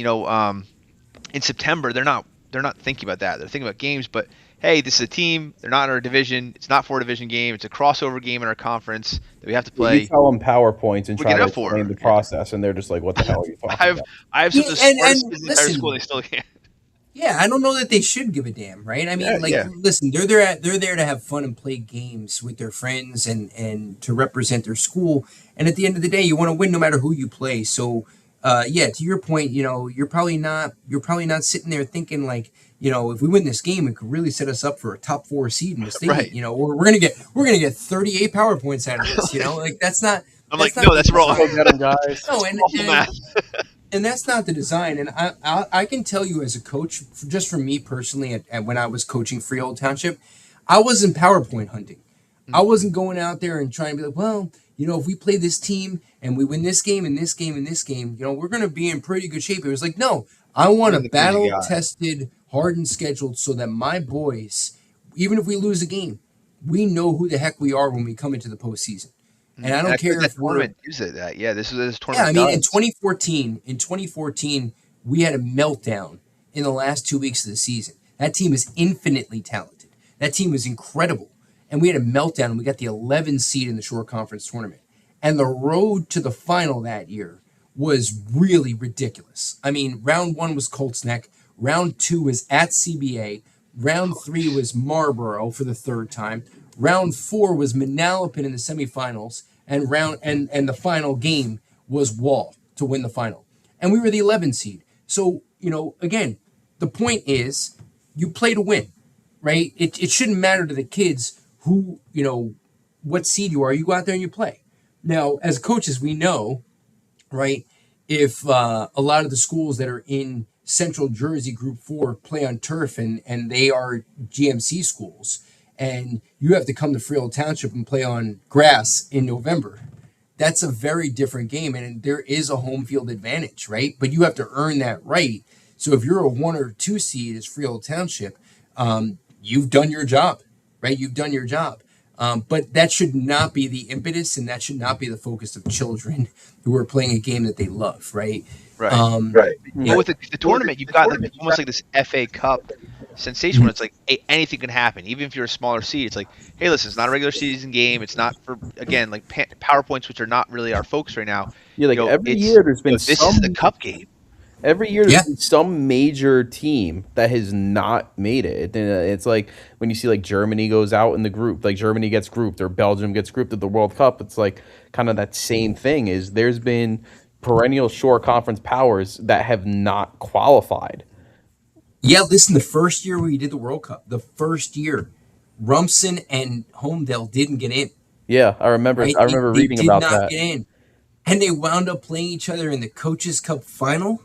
September, they're they're not thinking about that. They're thinking about games, but hey, this is a team. They're not in our division. It's not for a division game. It's a crossover game in our conference that we have to play. You tell them PowerPoints and We try get to up for explain it. the process, and they're just like, "What the hell are you talking about?" I have some of the smartest kids in the entire school. They still can't. Yeah, I don't know that they should give a damn, right? I mean, listen, they're there to have fun and play games with their friends and to represent their school. And at the end of the day, you want to win no matter who you play. So, yeah, to your point, you're probably not sitting there thinking like, if we win this game, it could really set us up for a top 4 seed in the state. Right. Or we're gonna get 38 PowerPoints out of this. Like that's not. I'm like, no, that's wrong. Go get them, guys. No, and that's not the design. And I can tell you as a coach, just for me personally, when I was coaching Freehold Township, I wasn't PowerPoint hunting. I wasn't going out there and trying to be like, well, if we play this team and we win this game and this game and this game, we're going to be in pretty good shape. It was like, no, I want a battle-tested, hardened schedule so that my boys, even if we lose a game, we know who the heck we are when we come into the postseason. And I don't care if we're that. Yeah, this tournament. Yeah, I mean, in 2014, we had a meltdown in the last 2 weeks of the season. That team is infinitely talented. That team was incredible. And we had a meltdown, and we got the 11 seed in the Shore Conference tournament. And the road to the final that year was really ridiculous. I mean, round 1 was Colts Neck. Round 2 was at CBA. Round 3 was Marlboro for the 3rd time. Round 4 was Manalapan in the semifinals, and the final game was Wall to win the final. And we were the 11 seed. So, again, the point is you play to win, right? It shouldn't matter to the kids who, what seed you are. You go out there and you play. Now, as coaches, we know, right, if a lot of the schools that are in Central Jersey Group 4 play on turf and they are GMC schools, and you have to come to Freehold Township and play on grass in November, that's a very different game, and there is a home field advantage, right? But you have to earn that right. So if you're a 1 or 2 seed as Freehold Township, you've done your job, right? You've done your job. But that should not be the impetus, and that should not be the focus of children who are playing a game that they love, right? Right. Right. But with the tournament, you've got almost like this FA Cup sensation where it's like, hey, anything can happen. Even if you're a smaller seed, it's like, hey, listen, it's not a regular season game. It's not for, again, like PowerPoints, which are not really our focus right now. Yeah, like every year there's been this is the cup game. Every year there's been some major team that has not made it. And it's like when you see like Germany goes out in the group, like Germany gets grouped or Belgium gets grouped at the World Cup. It's like kind of that same thing is there's been perennial Shore Conference powers that have not qualified. Yeah, listen, the first year we did the World Cup, the first year, Rumson and Homedale didn't get in. Yeah, I remember. Right? I remember reading about that. They did not get in, and they wound up playing each other in the Coaches Cup final.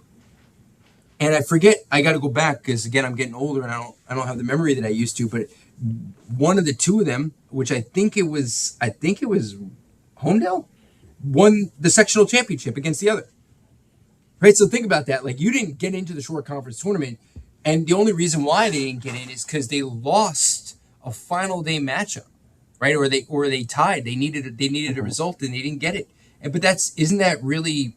And I forget. I got to go back because again, I'm getting older, and I don't have the memory that I used to. But one of the two of them, which I think it was Homedale, won the sectional championship against the other. Right. So think about that. Like you didn't get into the Shore Conference tournament. And the only reason why they didn't get in is because they lost a final day matchup, right? Or they tied. They needed a result and they didn't get it. But isn't that really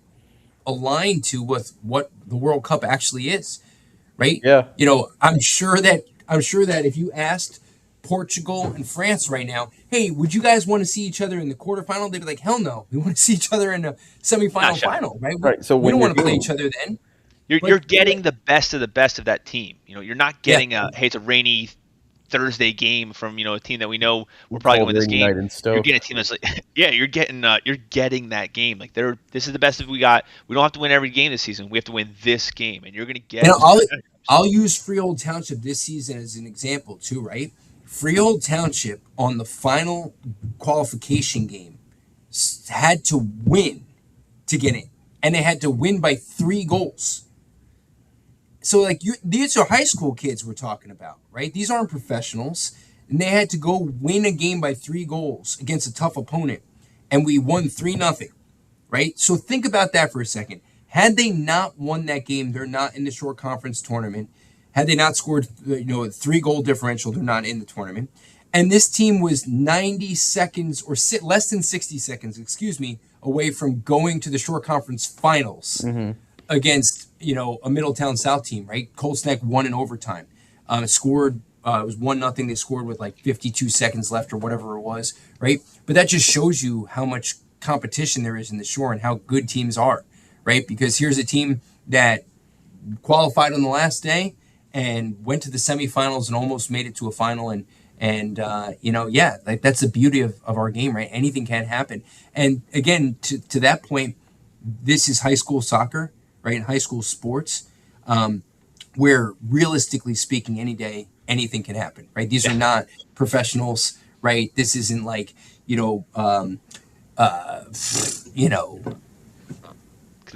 aligned to with what the World Cup actually is, right? Yeah. I'm sure that if you asked Portugal and France right now, hey, would you guys want to see each other in the quarterfinal? They'd be like, hell no, we want to see each other in the semifinal final, right? Right. So we don't want to play each other then. You're getting the best of that team. You're not getting hey, it's a rainy Thursday game from a team that we know we're probably going to win this game. You're getting a team that's like, yeah, you're getting that game. Like this is the best we got. We don't have to win every game this season. We have to win this game, and you're going to get. I'll use Freehold Township this season as an example too, right? Freehold Township on the final qualification game had to win to get in, and they had to win by 3 goals. So, like, these are high school kids we're talking about, right? These aren't professionals. And they had to go win a game by 3 goals against a tough opponent. And we won 3-0, right? So think about that for a second. Had they not won that game, they're not in the Shore Conference tournament. Had they not scored, a 3-goal differential, they're not in the tournament. And this team was 90 seconds or less than 60 seconds, away from going to the Shore Conference finals. against, a Middletown South team, right? Colts Neck won in overtime. Scored, it was 1-0. They scored with like 52 seconds left or whatever it was, right? But that just shows you how much competition there is in the Shore and how good teams are, right? Because here's a team that qualified on the last day and went to the semifinals and almost made it to a final. And like that's the beauty of our game, right? Anything can happen. And again, to that point, this is high school soccer, right? High school sports, where realistically speaking, any day, anything can happen, right? These are not professionals, right? This isn't like, The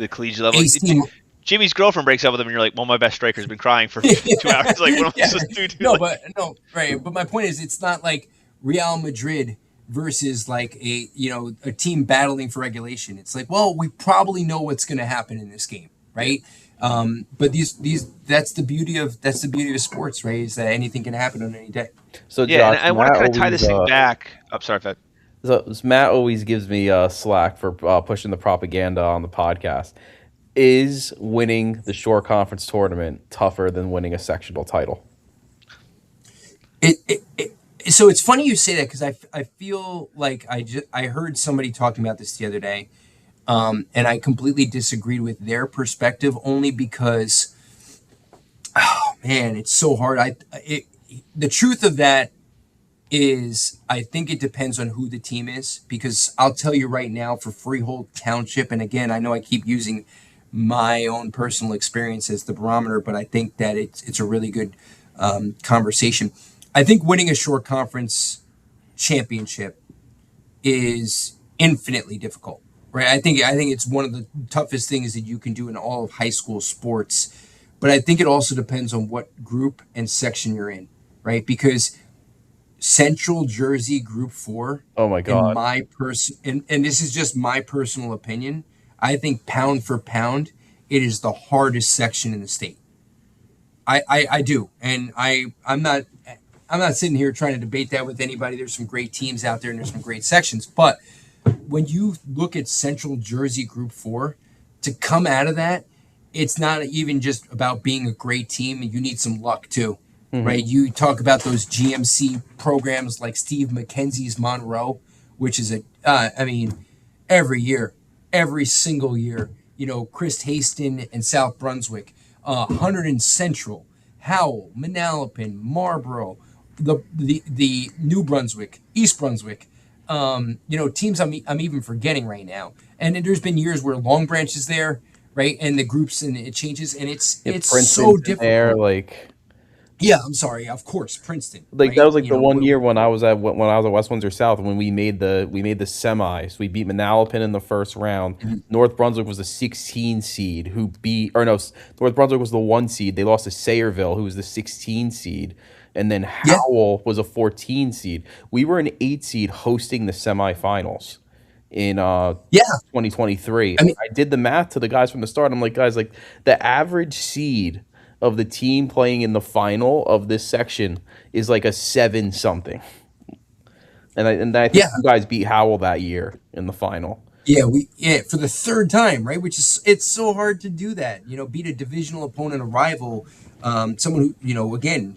collegiate level. AC Jimmy's girlfriend breaks up with him, and you're like, well, my best striker's been crying for 2 hours. Like, what am I supposed to do? Right. But my point is, it's not like Real Madrid versus like a team battling for regulation. It's like, well, we probably know what's going to happen in this game, right? But that's the beauty of sports, right? Is that anything can happen on any day. So yeah, Josh, and I want to kind of tie this thing back. I'm sorry, Fed. So Matt always gives me slack for pushing the propaganda on the podcast. Is winning the Shore Conference tournament tougher than winning a sectional title? So it's funny you say that, because I feel like I heard somebody talking about this the other day, and I completely disagreed with their perspective, only because, oh man, it's so hard. The truth of that is, I think it depends on who the team is, because I'll tell you right now, for Freehold Township, and again, I know I keep using my own personal experience as the barometer, but I think that it's a really good conversation. I think winning a Shore Conference championship is infinitely difficult, right? I think it's one of the toughest things that you can do in all of high school sports, but I think it also depends on what group and section you're in, right? Because Central Jersey Group 4, oh my God, and this is just my personal opinion, I think pound for pound, it is the hardest section in the state. I do, and I'm not sitting here trying to debate that with anybody. There's some great teams out there, and there's some great sections. But when you look at Central Jersey Group 4, to come out of that, it's not even just about being a great team. You need some luck too, right? You talk about those GMC programs like Steve McKenzie's Monroe, which is every year. Every single year, Chris Haston and South Brunswick, Hunterdon Central, Howell, Manalapan, Marlboro, the New Brunswick, East Brunswick, teams I'm even forgetting right now. And there's been years where Long Branch is there, right, and the groups, and it changes, and it's so difficult. There, yeah, I'm sorry. Of course, Princeton. Like, right? That was like the one year when I was at West Windsor South, when we made the semis. We beat Manalapan in the first round. Mm-hmm. North Brunswick was the 16 seed North Brunswick was the 1 seed. They lost to Sayreville, who was the 16 seed, and then Howell was a 14 seed. We were an 8 seed hosting the semifinals in 2023. I did the math to the guys from the start. I'm like, guys, like the average seed of the team playing in the final of this section is like a 7-something. And I think you guys beat Howell that year in the final. Yeah, for the third time, right? Which is, it's so hard to do that. Beat a divisional opponent, a rival, someone who, again,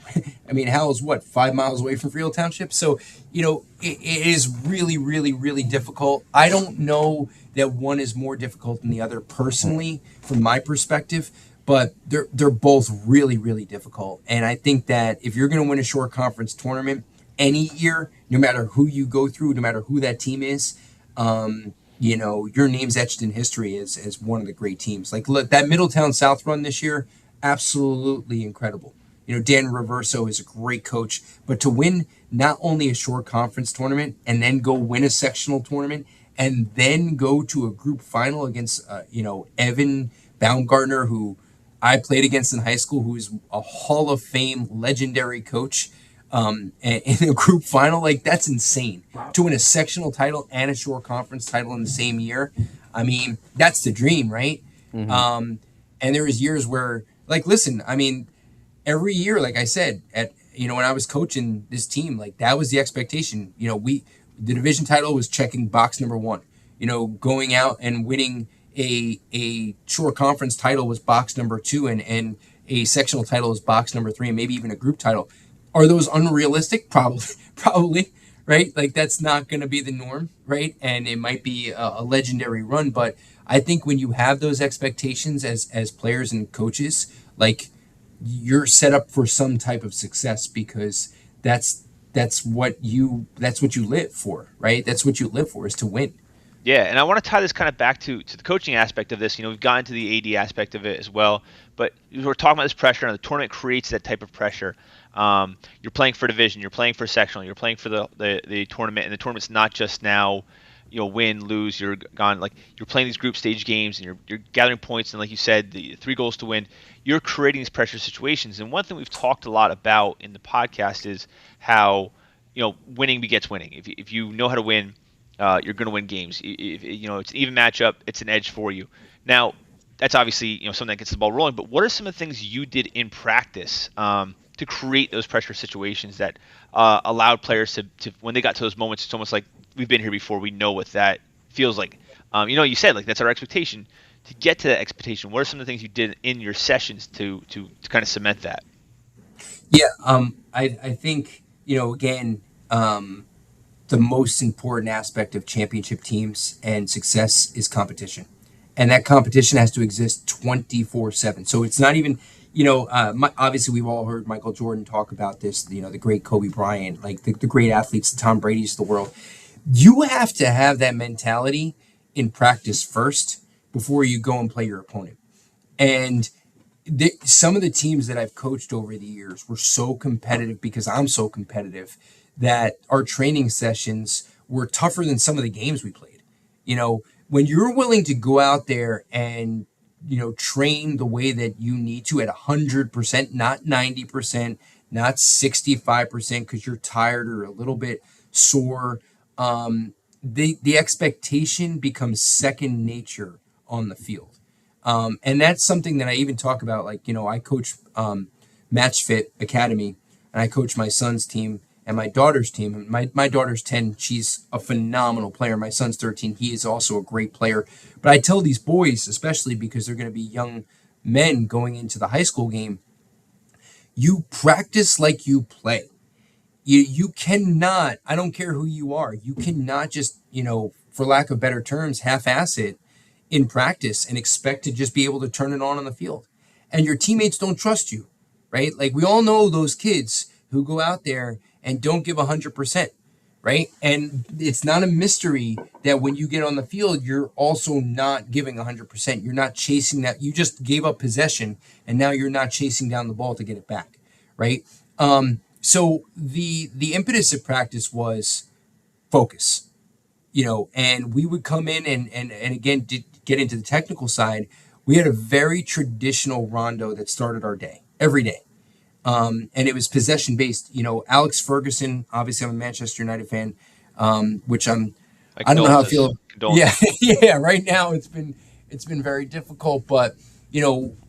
Howell's 5 miles away from Freehold Township. So, it is really, really, really difficult. I don't know that one is more difficult than the other personally, from my perspective. But they're both really, really difficult. And I think that if you're going to win a Shore Conference tournament any year, no matter who you go through, no matter who that team is, your name's etched in history as one of the great teams. Like, look, that Middletown South run this year, absolutely incredible. Dan Reverso is a great coach. But to win not only a Shore Conference tournament and then go win a sectional tournament and then go to a group final against, Evan Baumgartner, who I played against in high school, who is a Hall of Fame legendary coach, in a group final, like, that's insane. Wow. To win a sectional title and a Shore Conference title in the same year, that's the dream, right? Mm-hmm. And there was years where, like, listen, every year, like I said, when I was coaching this team, like, that was the expectation. The division title was checking box number 1. Going out and winning, a short conference title was box number 2 and a sectional title is box number 3 and maybe even a group title. Are those unrealistic? Probably, probably, right? Like that's not going to be the norm, right? And it might be a legendary run, but I think when you have those expectations as players and coaches, like you're set up for some type of success because that's what you live for, right? That's what you live for, is to win. Yeah, and I want to tie this kind of back to the coaching aspect of this. We've gotten to the AD aspect of it as well, but we're talking about this pressure, and the tournament creates that type of pressure. You're playing for division, you're playing for sectional, you're playing for the tournament, and the tournament's not just now, win, lose, you're gone. Like you're playing these group stage games, and you're gathering points, and like you said, the 3 goals to win. You're creating these pressure situations, and one thing we've talked a lot about in the podcast is how winning begets winning. If you know how to win, you're going to win games. If it's an even matchup, it's an edge for you. Now, that's obviously something that gets the ball rolling. But what are some of the things you did in practice to create those pressure situations that allowed players to when they got to those moments, it's almost like we've been here before. We know what that feels like. You said like that's our expectation. To get to that expectation, what are some of the things you did in your sessions to kind of cement that? Yeah, I think again. The most important aspect of championship teams and success is competition. And that competition has to exist 24/7. So it's not even, obviously we've all heard Michael Jordan talk about this, the great Kobe Bryant, like the great athletes, the Tom Brady's of the world. You have to have that mentality in practice first before you go and play your opponent. And some of the teams that I've coached over the years were so competitive because I'm so competitive that our training sessions were tougher than some of the games we played. When you're willing to go out there and, train the way that you need to at 100%, not 90%, not 65% because you're tired or a little bit sore, the expectation becomes second nature on the field. And that's something that I even talk about. Like, I coach Match Fit Academy, and I coach my son's team and my daughter's team. My daughter's 10. She's a phenomenal player. My son's 13. He is also a great player. But I tell these boys, especially because they're going to be young men going into the high school game, you practice like you play. You cannot, I don't care who you are, you cannot just, for lack of better terms, half-ass it in practice and expect to just be able to turn it on the field. And your teammates don't trust you, right? Like we all know those kids who go out there and don't give 100%, right? And it's not a mystery that when you get on the field, you're also not giving 100%. You're not chasing that. You just gave up possession, and now you're not chasing down the ball to get it back, right? So the impetus of practice was focus, and we would come in and again, get into the technical side. We had a very traditional rondo that started our day every day. And it was possession based. Alex Ferguson, obviously I'm a Manchester United fan, which I don't know how I feel. Yeah. Yeah. Right now it's been very difficult, but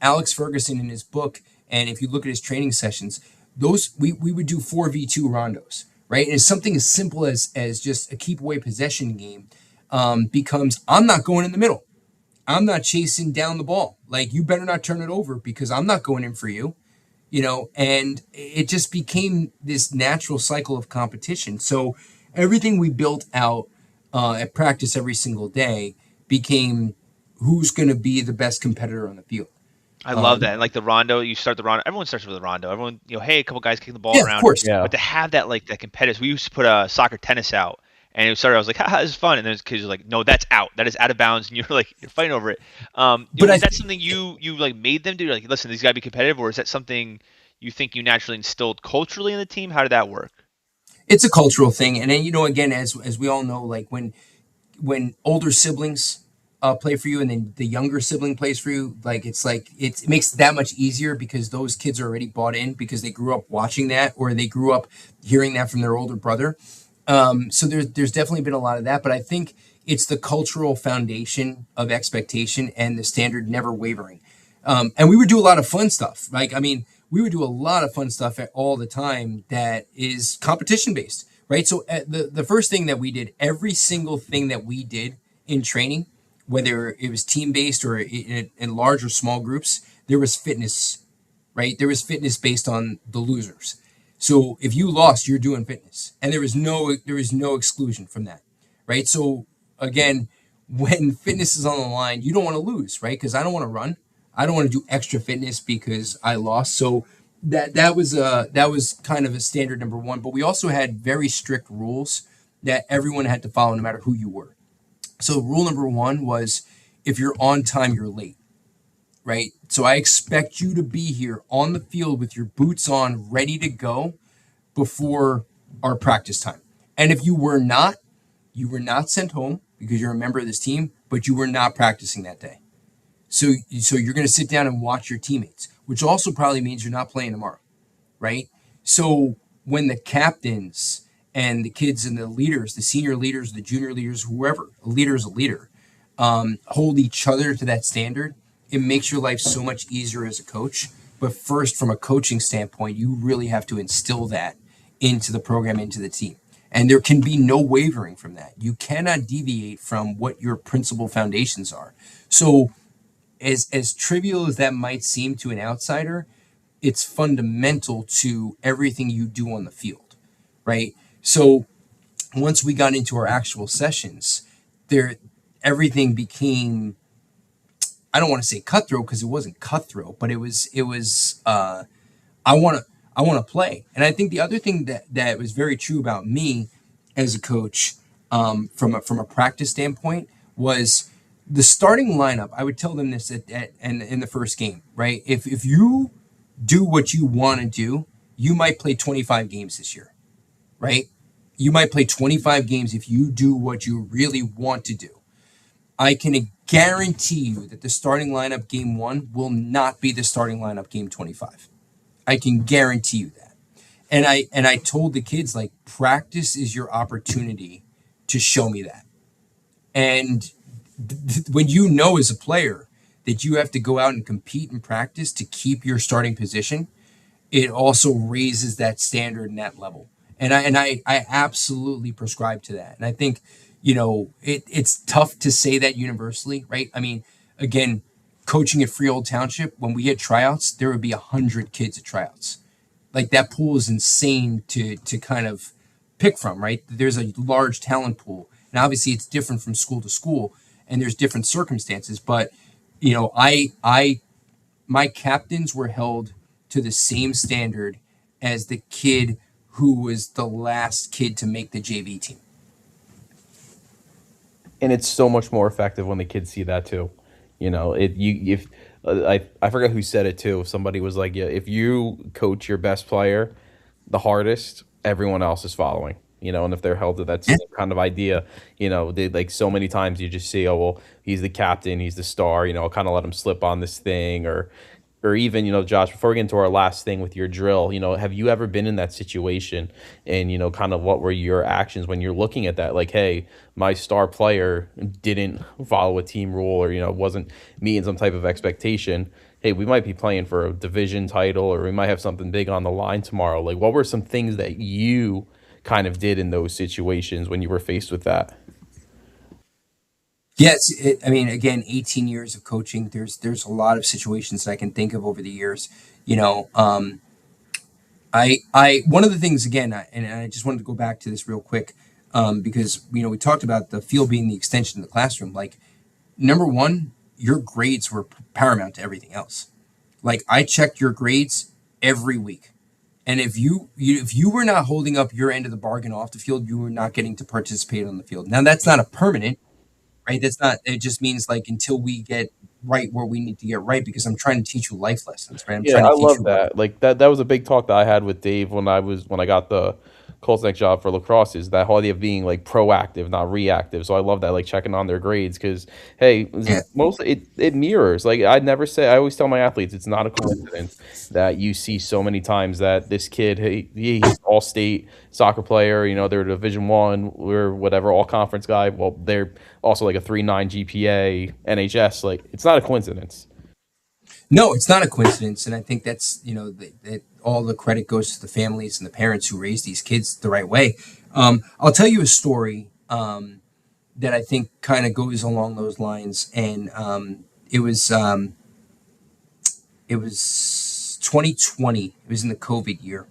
Alex Ferguson in his book, and if you look at his training sessions, we would do 4v2 rondos, right? And it's something as simple as just a keep away possession game, becomes, I'm not going in the middle. I'm not chasing down the ball. Like, you better not turn it over because I'm not going in for you. And it just became this natural cycle of competition. So everything we built out at practice every single day became who's going to be the best competitor on the field. I love that. And like the rondo, you start the rondo. Everyone starts with a rondo. Everyone, hey, a couple guys kicking the ball around. Of course. Yeah. But to have that that competitive, we used to put a soccer tennis out, and it started. I was like, haha, this is fun. And then kids were like, no, that's out. That is out of bounds. And you're fighting over it. Is that something you made them do? Like, listen, these gotta be competitive, or is that something you think you naturally instilled culturally in the team? How did that work? It's a cultural thing. And then, again, as we all know, like when older siblings play for you and then the younger sibling plays for you, it makes it that much easier because those kids are already bought in because they grew up watching that or they grew up hearing that from their older brother. So there's definitely been a lot of that, but I think it's the cultural foundation of expectation and the standard never wavering. And we would do a lot of fun stuff. We would do a lot of fun stuff all the time that is competition based, right? So the first thing that we did, every single thing that we did in training whether it was team based or in large or small groups, there was fitness, right? There was fitness based on the losers. So if you lost, you're doing fitness, and there was no exclusion from that, right? So again, when fitness is on the line, you don't want to lose, right? Because I don't want to run, I don't want to do extra fitness because I lost. So that was kind of a standard number one. But we also had very strict rules that everyone had to follow, no matter who you were. So rule number one was, if you're on time, you're late, right? So I expect you to be here on the field with your boots on, ready to go before our practice time. And if you were not sent home because you're a member of this team, but you were not practicing that day. So you're going to sit down and watch your teammates, which also probably means you're not playing tomorrow, right? So when the captains and the kids and the leaders, the senior leaders, the junior leaders, whoever, a leader is a leader, hold each other to that standard, it makes your life so much easier as a coach. But first, from a coaching standpoint, you really have to instill that into the program, into the team. And there can be no wavering from that. You cannot deviate from what your principal foundations are. So as trivial as that might seem to an outsider, it's fundamental to everything you do on the field, right? So once we got into our actual sessions, there everything became, I don't want to say cutthroat because it wasn't cutthroat, but it was I want to I want to play. And I think the other thing that was very true about me as a coach, from a practice standpoint, was the starting lineup. I would tell them this and in the first game, right? If you do what you want to do, you might play 25 games this year, right? You might play 25 games if you do what you really want to do. I can guarantee you that the starting lineup game one will not be the starting lineup game 25. I can guarantee you that. And I told the kids, like, practice is your opportunity to show me that. And when you know as a player that you have to go out and compete in practice to keep your starting position, it also raises that standard and that level. And I absolutely prescribe to that. And I think, it's tough to say that universally, right? I mean, again, coaching at Freehold Township, when we had tryouts, there would be 100 kids at tryouts. Like, that pool is insane to kind of pick from, right? There's a large talent pool. And obviously it's different from school to school and there's different circumstances, but I my captains were held to the same standard as the kid who was the last kid to make the JV team. And it's so much more effective when the kids see that too. It you if I forgot who said it too. Somebody was like, yeah, if you coach your best player the hardest, everyone else is following. And if they're held to that Yeah. same kind of idea, they, like, so many times you just see, oh well, he's the captain, he's the star, I'll kind of let him slip on this thing, or even, Josh, before we get into our last thing with your drill, have you ever been in that situation? And, kind of what were your actions when you're looking at that? Like, hey, my star player didn't follow a team rule, or, wasn't meeting some type of expectation. Hey, we might be playing for a division title, or we might have something big on the line tomorrow. Like, what were some things that you kind of did in those situations when you were faced with that? Yes, I mean, again, 18 years of coaching. There's a lot of situations that I can think of over the years. You know, I one of the things, again, and I just wanted to go back to this real quick, because we talked about the field being the extension of the classroom. Like, number one, your grades were paramount to everything else. Like, I checked your grades every week, and if you were not holding up your end of the bargain off the field, you were not getting to participate on the field. Now, that's not a permanent, right? That's not. It just means, like, until we get right where we need to get right, because I'm trying to teach you life lessons, right? I'm Yeah, trying I to teach love you what. that. Like, that was a big talk that I had with Dave when I got the Colts next job for lacrosse, is that whole idea of being, like, proactive, not reactive. So I love that, like, checking on their grades, because, hey, Yeah. most it mirrors. Like, I always tell my athletes, it's not a coincidence that you see so many times that this kid, hey, he's all state soccer player, they're Division One or whatever, all conference guy. Well, they're also like a 3.9 GPA, NHS. Like, it's not a coincidence. No, it's not a coincidence, and I think that's that all the credit goes to the families and the parents who raised these kids the right way. I'll tell you a story that I think kind of goes along those lines. And it was 2020. It was in the COVID year.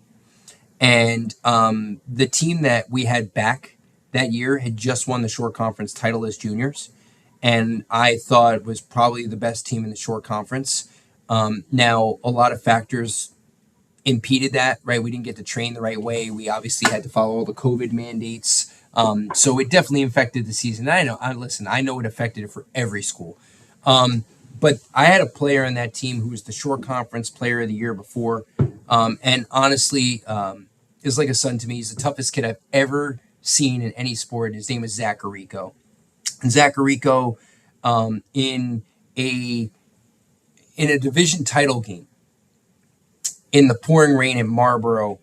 And the team that we had back that year had just won the short conference title as juniors. And I thought it was probably the best team in the short conference. Now, a lot of factors impeded that, right? We didn't get to train the right way. We obviously had to follow all the COVID mandates. So it definitely affected the season. I know it affected it for every school. But I had a player on that team who was the short conference player of the year before. And honestly, is like a son to me. He's the toughest kid I've ever seen in any sport. His name is Zach Arico. And Zach Arico, in a division title game, in the pouring rain in Marlboro,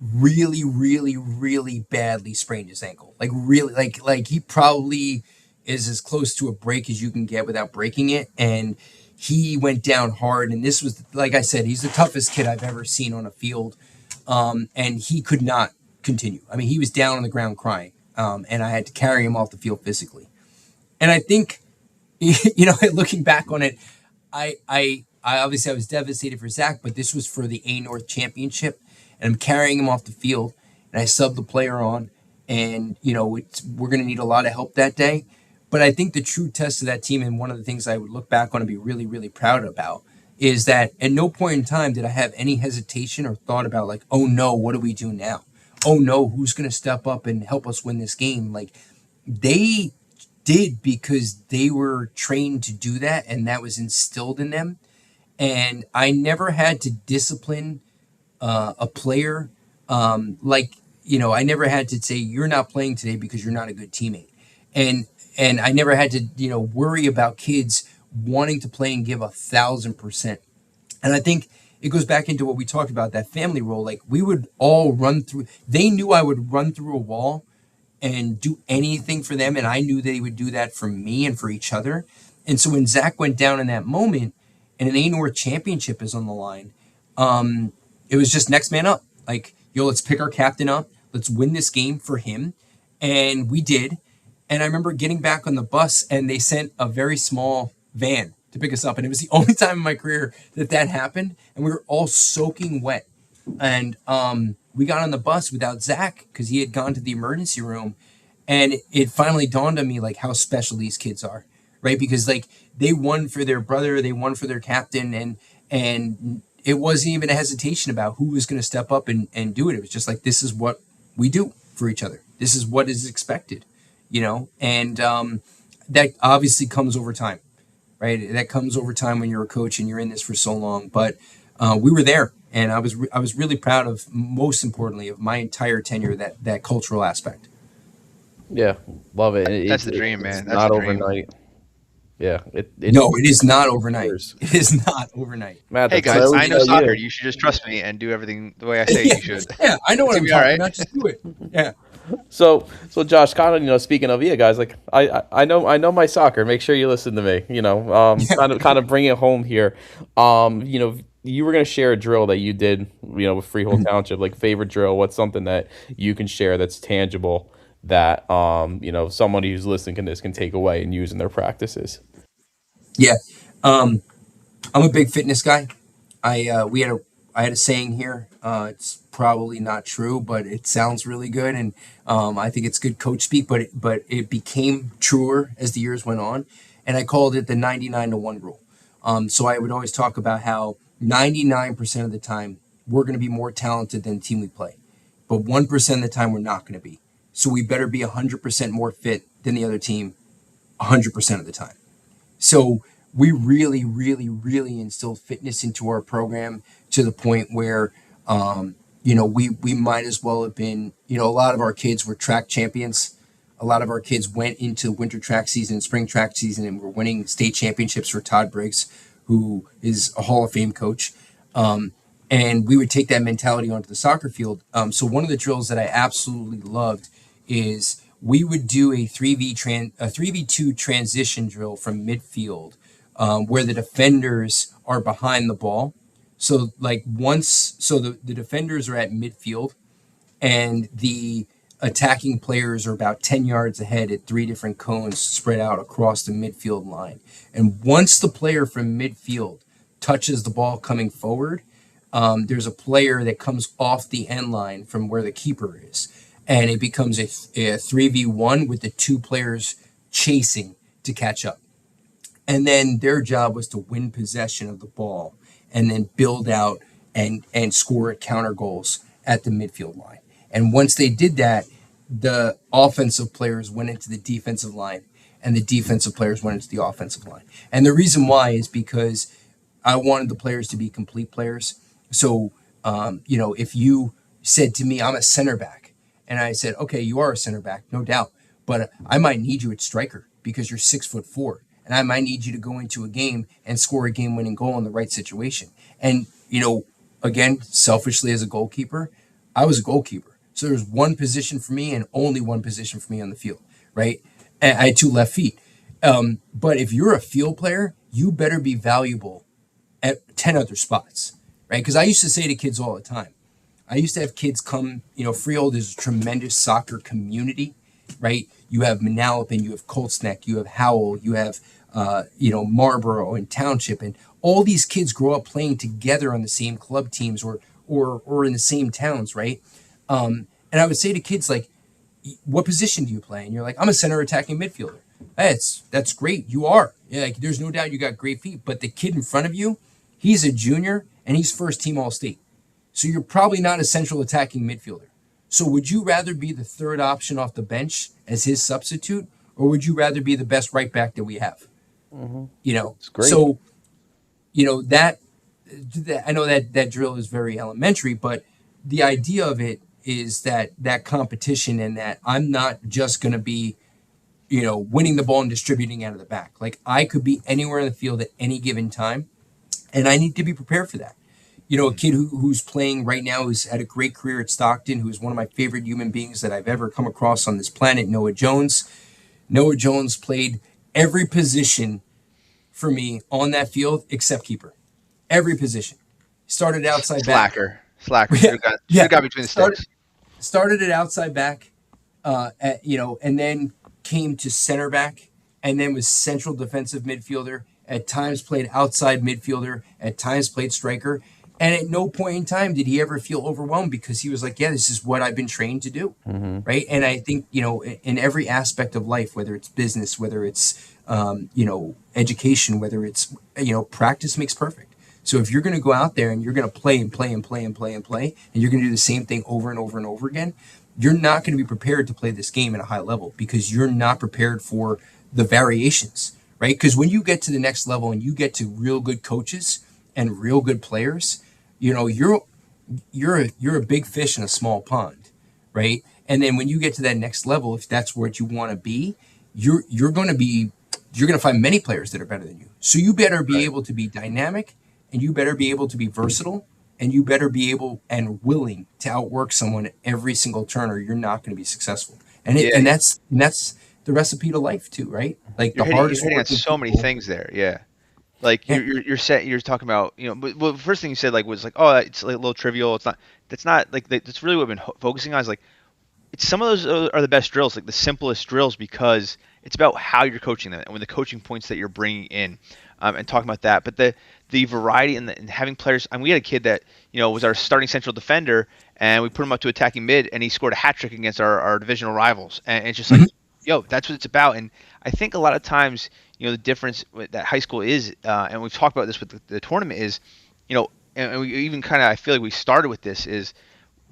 really, really, really badly sprained his ankle. Like really, like he probably is as close to a break as you can get without breaking it. And he went down hard. And this was, like I said, he's the toughest kid I've ever seen on a field. And he could not continue. I mean, he was down on the ground crying. And I had to carry him off the field physically. And I think, looking back on it, I obviously I was devastated for Zach, but this was for the A North Championship, and I'm carrying him off the field, and I subbed the player on, and we're going to need a lot of help that day. But I think the true test of that team, and one of the things I would look back on and be really, really proud about, is that at no point in time did I have any hesitation or thought about like, oh no, what do we do now? Oh no, who's going to step up and help us win this game? Like they did, because they were trained to do that, and that was instilled in them. And I never had to discipline a player. I never had to say, you're not playing today because you're not a good teammate. And I never had to, worry about kids wanting to play and give 1,000%. And I think it goes back into what we talked about, that family role. Like we would all run through, they knew I would run through a wall and do anything for them. And I knew they would do that for me and for each other. And so when Zach went down in that moment and an A North championship is on the line, it was just next man up. Like, let's pick our captain up. Let's win this game for him. And we did. And I remember getting back on the bus, and they sent a very small van to pick us up. And it was the only time in my career that happened. And we were all soaking wet. And we got on the bus without Zach because he had gone to the emergency room. And it finally dawned on me like how special these kids are, right? Because like they won for their brother, they won for their captain, and it wasn't even a hesitation about who was going to step up and do it. It was just like, this is what we do for each other. This is what is expected, and that obviously comes over time, right? That comes over time when you're a coach and you're in this for so long. But we were there, and I was really proud of, most importantly, of my entire tenure, that cultural aspect. Yeah, love it. That's the dream, man. It's That's not the dream. overnight. Yeah, it is not overnight. It is not overnight. Matt, hey guys, I know soccer. You should just trust me and do everything the way I say you should. Yeah, I know what I'm talking about. Just do it. Yeah. So Josh, kind of, speaking of, guys, like I know my soccer. Make sure you listen to me. Kind of bring it home here. You were going to share a drill that you did, with Freehold Township, like favorite drill. What's something that you can share that's tangible that somebody who's listening to this can take away and use in their practices? Yeah, I'm a big fitness guy. I had a saying here. It's probably not true, but it sounds really good, and I think it's good coach speak. But it became truer as the years went on, and I called it the 99-to-1 rule. So I would always talk about how 99% of the time we're going to be more talented than the team we play, but 1% of the time we're not going to be. So we better be 100% more fit than the other team 100% of the time. So we really, really, really instilled fitness into our program to the point where, we might as well have been, a lot of our kids were track champions. A lot of our kids went into winter track season and spring track season and were winning state championships for Todd Briggs, who is a Hall of Fame coach. And we would take that mentality onto the soccer field. So one of the drills that I absolutely loved is we would do a 3v2 transition drill from midfield, where the defenders are behind the ball. So the defenders are at midfield, and the attacking players are about 10 yards ahead at 3 different cones spread out across the midfield line. And once the player from midfield touches the ball coming forward, there's a player that comes off the end line from where the keeper is. And it becomes a 3v1 with the 2 players chasing to catch up. And then their job was to win possession of the ball and then build out and score counter goals at the midfield line. And once they did that, the offensive players went into the defensive line and the defensive players went into the offensive line. And the reason why is because I wanted the players to be complete players. So, if you said to me, I'm a center back, and I said, okay, you are a center back, no doubt, but I might need you at striker because you're 6'4", and I might need you to go into a game and score a game-winning goal in the right situation. And, again, selfishly as a goalkeeper, I was a goalkeeper. So there's one position for me and only one position for me on the field, right? And I had 2 left feet. But if you're a field player, you better be valuable at 10 other spots, right? Because I used to say to kids all the time, I used to have kids come, Freehold is a tremendous soccer community, right? You have Manalapan, you have Colts Neck, you have Howell, you have, Marlboro and Township, and all these kids grow up playing together on the same club teams or in the same towns, right? And I would say to kids, like, what position do you play? And you're like, I'm a center attacking midfielder. That's great. You are. Yeah, like, there's no doubt you got great feet. But the kid in front of you, he's a junior and he's first team All-State. So you're probably not a central attacking midfielder. So would you rather be the third option off the bench as his substitute, or would you rather be the best right back that we have? Mm-hmm. It's great. So, that I know that drill is very elementary, but the idea of it is that competition, and that I'm not just going to be, winning the ball and distributing out of the back. Like, I could be anywhere in the field at any given time, and I need to be prepared for that. A kid who's playing right now, who's had a great career at Stockton, who's one of my favorite human beings that I've ever come across on this planet, Noah Jones. Noah Jones played every position for me on that field except keeper. Every position. Started outside back. Slacker. Yeah, Should have got between the sticks. Started at outside back, and then came to center back, and then was central defensive midfielder. At times played outside midfielder. At times played striker. And at no point in time did he ever feel overwhelmed, because he was like, yeah, this is what I've been trained to do. Mm-hmm. Right. And I think, in every aspect of life, whether it's business, whether it's, education, whether it's, practice makes perfect. So if you're going to go out there and you're going to play and play and play and play and play, and you're going to do the same thing over and over and over again, you're not going to be prepared to play this game at a high level, because you're not prepared for the variations, right? Because when you get to the next level and you get to real good coaches and real good players, you're a big fish in a small pond, right? And then when you get to that next level, if that's what you want to be, you're going to find many players that are better than you. So you better be able to be dynamic, and you better be able to be versatile, and you better be able and willing to outwork someone at every single turn, or you're not going to be successful. And and that's the recipe to life too, right? Like, you're hitting on so many things there. Yeah. Like, you're talking about, well, the first thing you said, like, was like, oh, it's like a little trivial. That's not like, that's really what we've been focusing on, is like, it's some of those are the best drills, like the simplest drills, because it's about how you're coaching them and when the coaching points that you're bringing in, and talking about that. But the variety and having players, and we had a kid that, was our starting central defender, and we put him up to attacking mid, and he scored a hat trick against our divisional rivals. And it's just like, yo, that's what it's about. And I think a lot of times, the difference that high school is, and we've talked about this with the tournament, is, and we even kind of, I feel like we started with this, is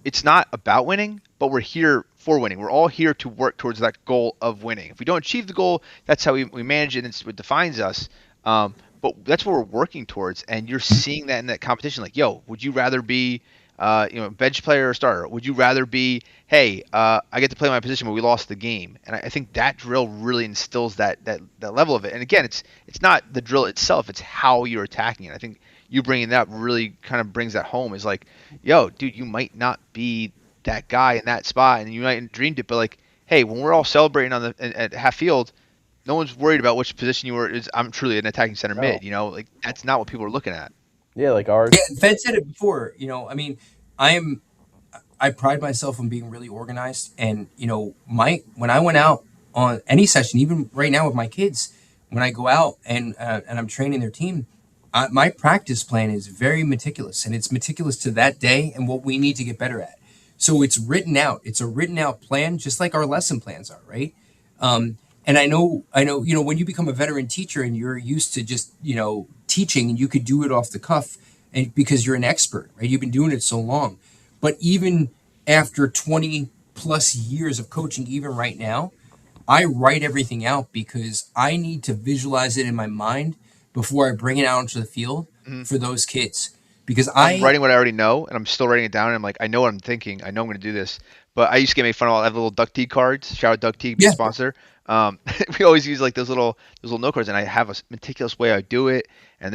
it's not about winning, but we're here for winning. We're all here to work towards that goal of winning. If we don't achieve the goal, that's how we manage it, and it's what defines us. But that's what we're working towards, and you're seeing that in that competition. Like, yo, would you rather be bench player or starter? Would you rather be, hey, I get to play my position, but we lost the game? And I think that drill really instills that level of it. And again, it's not the drill itself; it's how you're attacking it. I think you bringing that really kind of brings that home. Is like, yo, dude, you might not be that guy in that spot, and you might have dreamed it, but like, hey, when we're all celebrating at half field, no one's worried about which position you were. I'm truly an attacking center mid. Like, that's not what people are looking at. Yeah, like ours. Yeah, Fed said it before. I mean, I pride myself on being really organized. And, when I went out on any session, even right now with my kids, when I go out and I'm training their team, my practice plan is very meticulous, and it's meticulous to that day and what we need to get better at. So it's written out. It's a written out plan, just like our lesson plans are, right? And I know, when you become a veteran teacher and you're used to just, teaching, and you could do it off the cuff, and because you're an expert, right? You've been doing it so long. But even after 20 plus years of coaching, even right now, I write everything out because I need to visualize it in my mind before I bring it out into the field for those kids. Because I'm writing what I already know, and I'm still writing it down. And I'm like, I know what I'm thinking. I know I'm going to do this. But I used to get made fun of. I have little duck tea cards. Shout out duck tea, be a yeah, sponsor. We always use like those little note cards, and I have a meticulous way I do it, and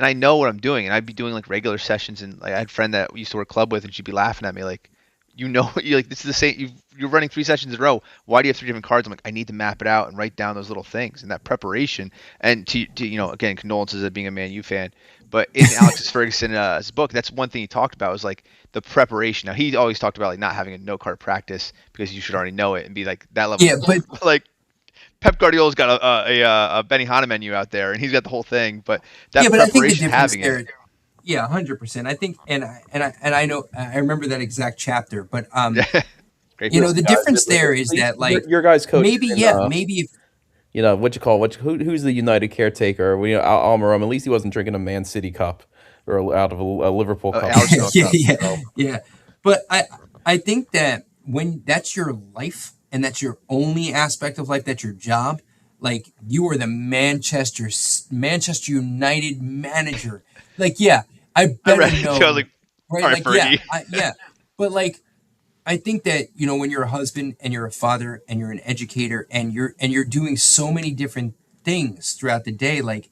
I know what I'm doing. And I'd be doing like regular sessions, and like I had a friend that we used to work club with, and she'd be laughing at me like, you like this is the same. You're running 3 sessions in a row. Why do you have 3 different cards? I'm like, I need to map it out and write down those little things and that preparation. And again, condolences of being a Man U fan. But in Alexis Ferguson's book, that's one thing he talked about was like the preparation. Now he always talked about like not having a note card practice because you should already know it and be like that level. yeah, but Like Pep Guardiola's got a Benihana menu out there and he's got the whole thing. But that yeah, but I think the preparation, difference having there, it, yeah, 100%. I think, and I know I remember that exact chapter, but great you book. know, the difference there is that, like, Your guys coach maybe, in, yeah, maybe if who's the United caretaker? Almiron. At least he wasn't drinking a Man City cup or out of a Liverpool cup. Arsenal yeah, Cup. yeah, So, yeah. But I think that when that's your life and that's your only aspect of life, that's your job. Like, you are the Manchester United manager. Like, yeah, I I read better it too. I was know, like, right? all right, Like, yeah, Fergie. yeah. But like, I think that, when you're a husband and you're a father and you're an educator and you're doing so many different things throughout the day, like,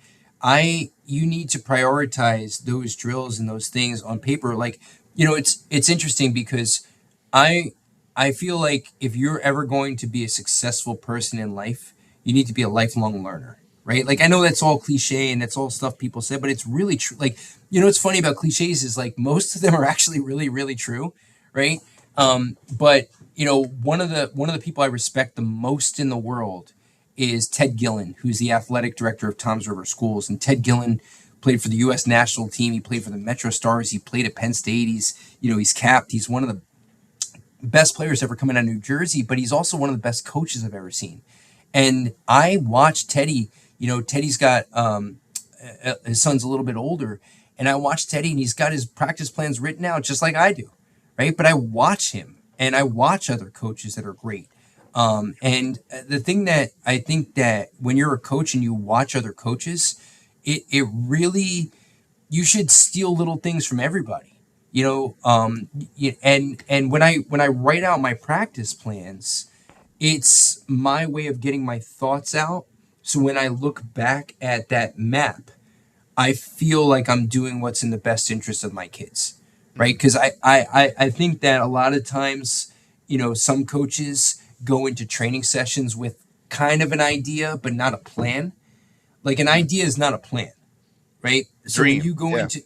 you need to prioritize those drills and those things on paper. Like, it's interesting because I I feel like if you're ever going to be a successful person in life, you need to be a lifelong learner, right? Like, I know that's all cliche and that's all stuff people say, but it's really true. Like, what's funny about cliches is, like, most of them are actually really, really true, right? But one of the people I respect the most in the world is Ted Gillen, who's the athletic director of Toms River Schools. And Ted Gillen played for the U.S. national team. He played for the Metro Stars. He played at Penn State. He's capped. He's one of the best players ever coming out of New Jersey, but he's also one of the best coaches I've ever seen. And I watched Teddy. Teddy's got his son's a little bit older, and I watched Teddy, and he's got his practice plans written out just like I do, right? But I watch him, and I watch other coaches that are great. And the thing that I think that when you're a coach and you watch other coaches, it really, you should steal little things from everybody. And when I write out my practice plans, it's my way of getting my thoughts out. So when I look back at that map, I feel like I'm doing what's in the best interest of my kids, right? Because I think that a lot of times, some coaches go into training sessions with kind of an idea, but not a plan. Like, an idea is not a plan, right? So when Dream. you go Yeah. into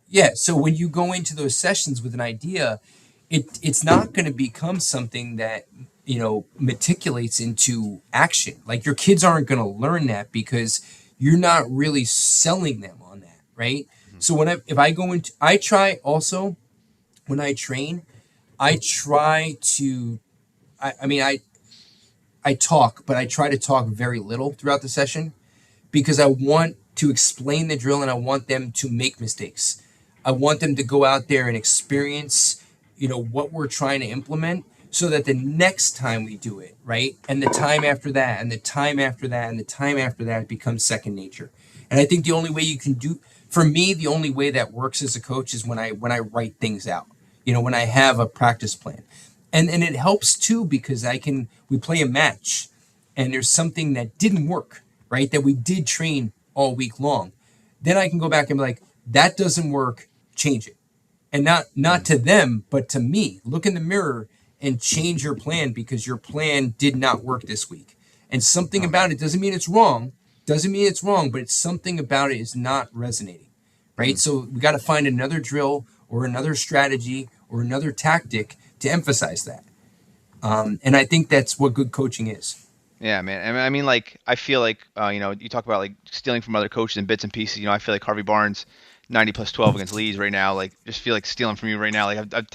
Yeah, so when you go into those sessions with an idea, it's not going to become something that meticulates into action. Like, your kids aren't going to learn that because you're not really selling them on that, right? So if I go into, I try also when I train, I try to, I mean, I talk, but I try to talk very little throughout the session because I want to explain the drill and I want them to make mistakes. I want them to go out there and experience, what we're trying to implement so that the next time we do it, right? And the time after that, and the time after that, and the time after that, it becomes second nature. And I think the only way you can do, for me, the only way that works as a coach is when I write things out, when I have a practice plan. And it helps too because we play a match and there's something that didn't work, right? That we did train all week long. Then I can go back and be like, that doesn't work, change it. And not to them, but to me. Look in the mirror and change your plan because your plan did not work this week. And something about it doesn't mean it's wrong, but it's something about it is not resonating, right? So we got to find another drill or another strategy or another tactic to emphasize that. And I think that's what good coaching is. Yeah, man. I mean, like, I feel like, you talk about like stealing from other coaches and bits and pieces. I feel like Harvey Barnes, 90 plus 12 against Leeds right now. Like, just feel like stealing from you right now. Like, I've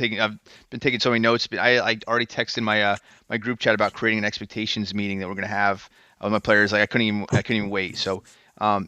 been taking so many notes. But I already texted my group chat about creating an expectations meeting that we're gonna have with my players. Like, I couldn't even wait. So,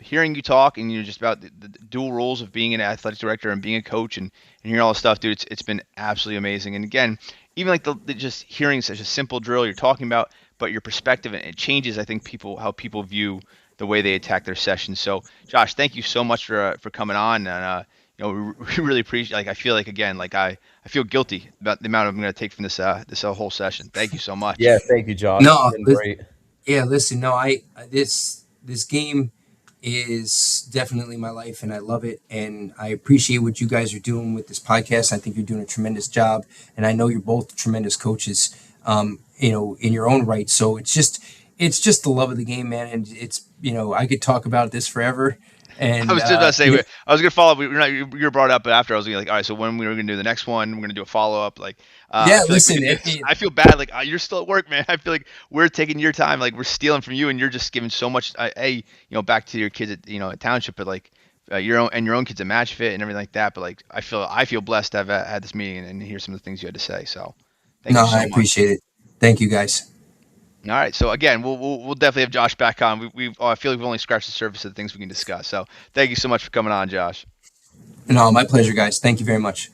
hearing you talk and just about the dual roles of being an athletic director and being a coach and hearing all this stuff, dude, it's been absolutely amazing. And again, even like the just hearing such a simple drill you're talking about, but your perspective, and it changes, I think, how people view the way they attack their sessions. So, Josh, thank you so much for coming on, and we really appreciate. Like, I feel like, again, like I feel guilty about the amount I'm going to take from this whole session. Thank you so much. Yeah, thank you, Josh. It's No, been great. yeah, listen, no, this game is definitely my life, and I love it, and I appreciate what you guys are doing with this podcast. I think you're doing a tremendous job, and I know you're both tremendous coaches, in your own right. So it's just the love of the game, man, and it's I could talk about this forever, I and was just about to say, I was going to follow up. You were brought up, but after I was gonna like, all right, so when we were going to do the next one, we're going to do a follow up. Like, I yeah, feel like we listen, could do this. I feel bad. Like, you're still at work, man. I feel like we're taking your time. Like, we're stealing from you, and you're just giving so much, back to your kids at Township, but like, your own kids at Match Fit and everything like that. But like, I feel blessed to have had this meeting and hear some of the things you had to say. So, thank no, you I so much. appreciate it. Thank you, guys. All right. So again, we'll definitely have Josh back on. I feel like we've only scratched the surface of the things we can discuss. So thank you so much for coming on, Josh. No, my pleasure, guys. Thank you very much.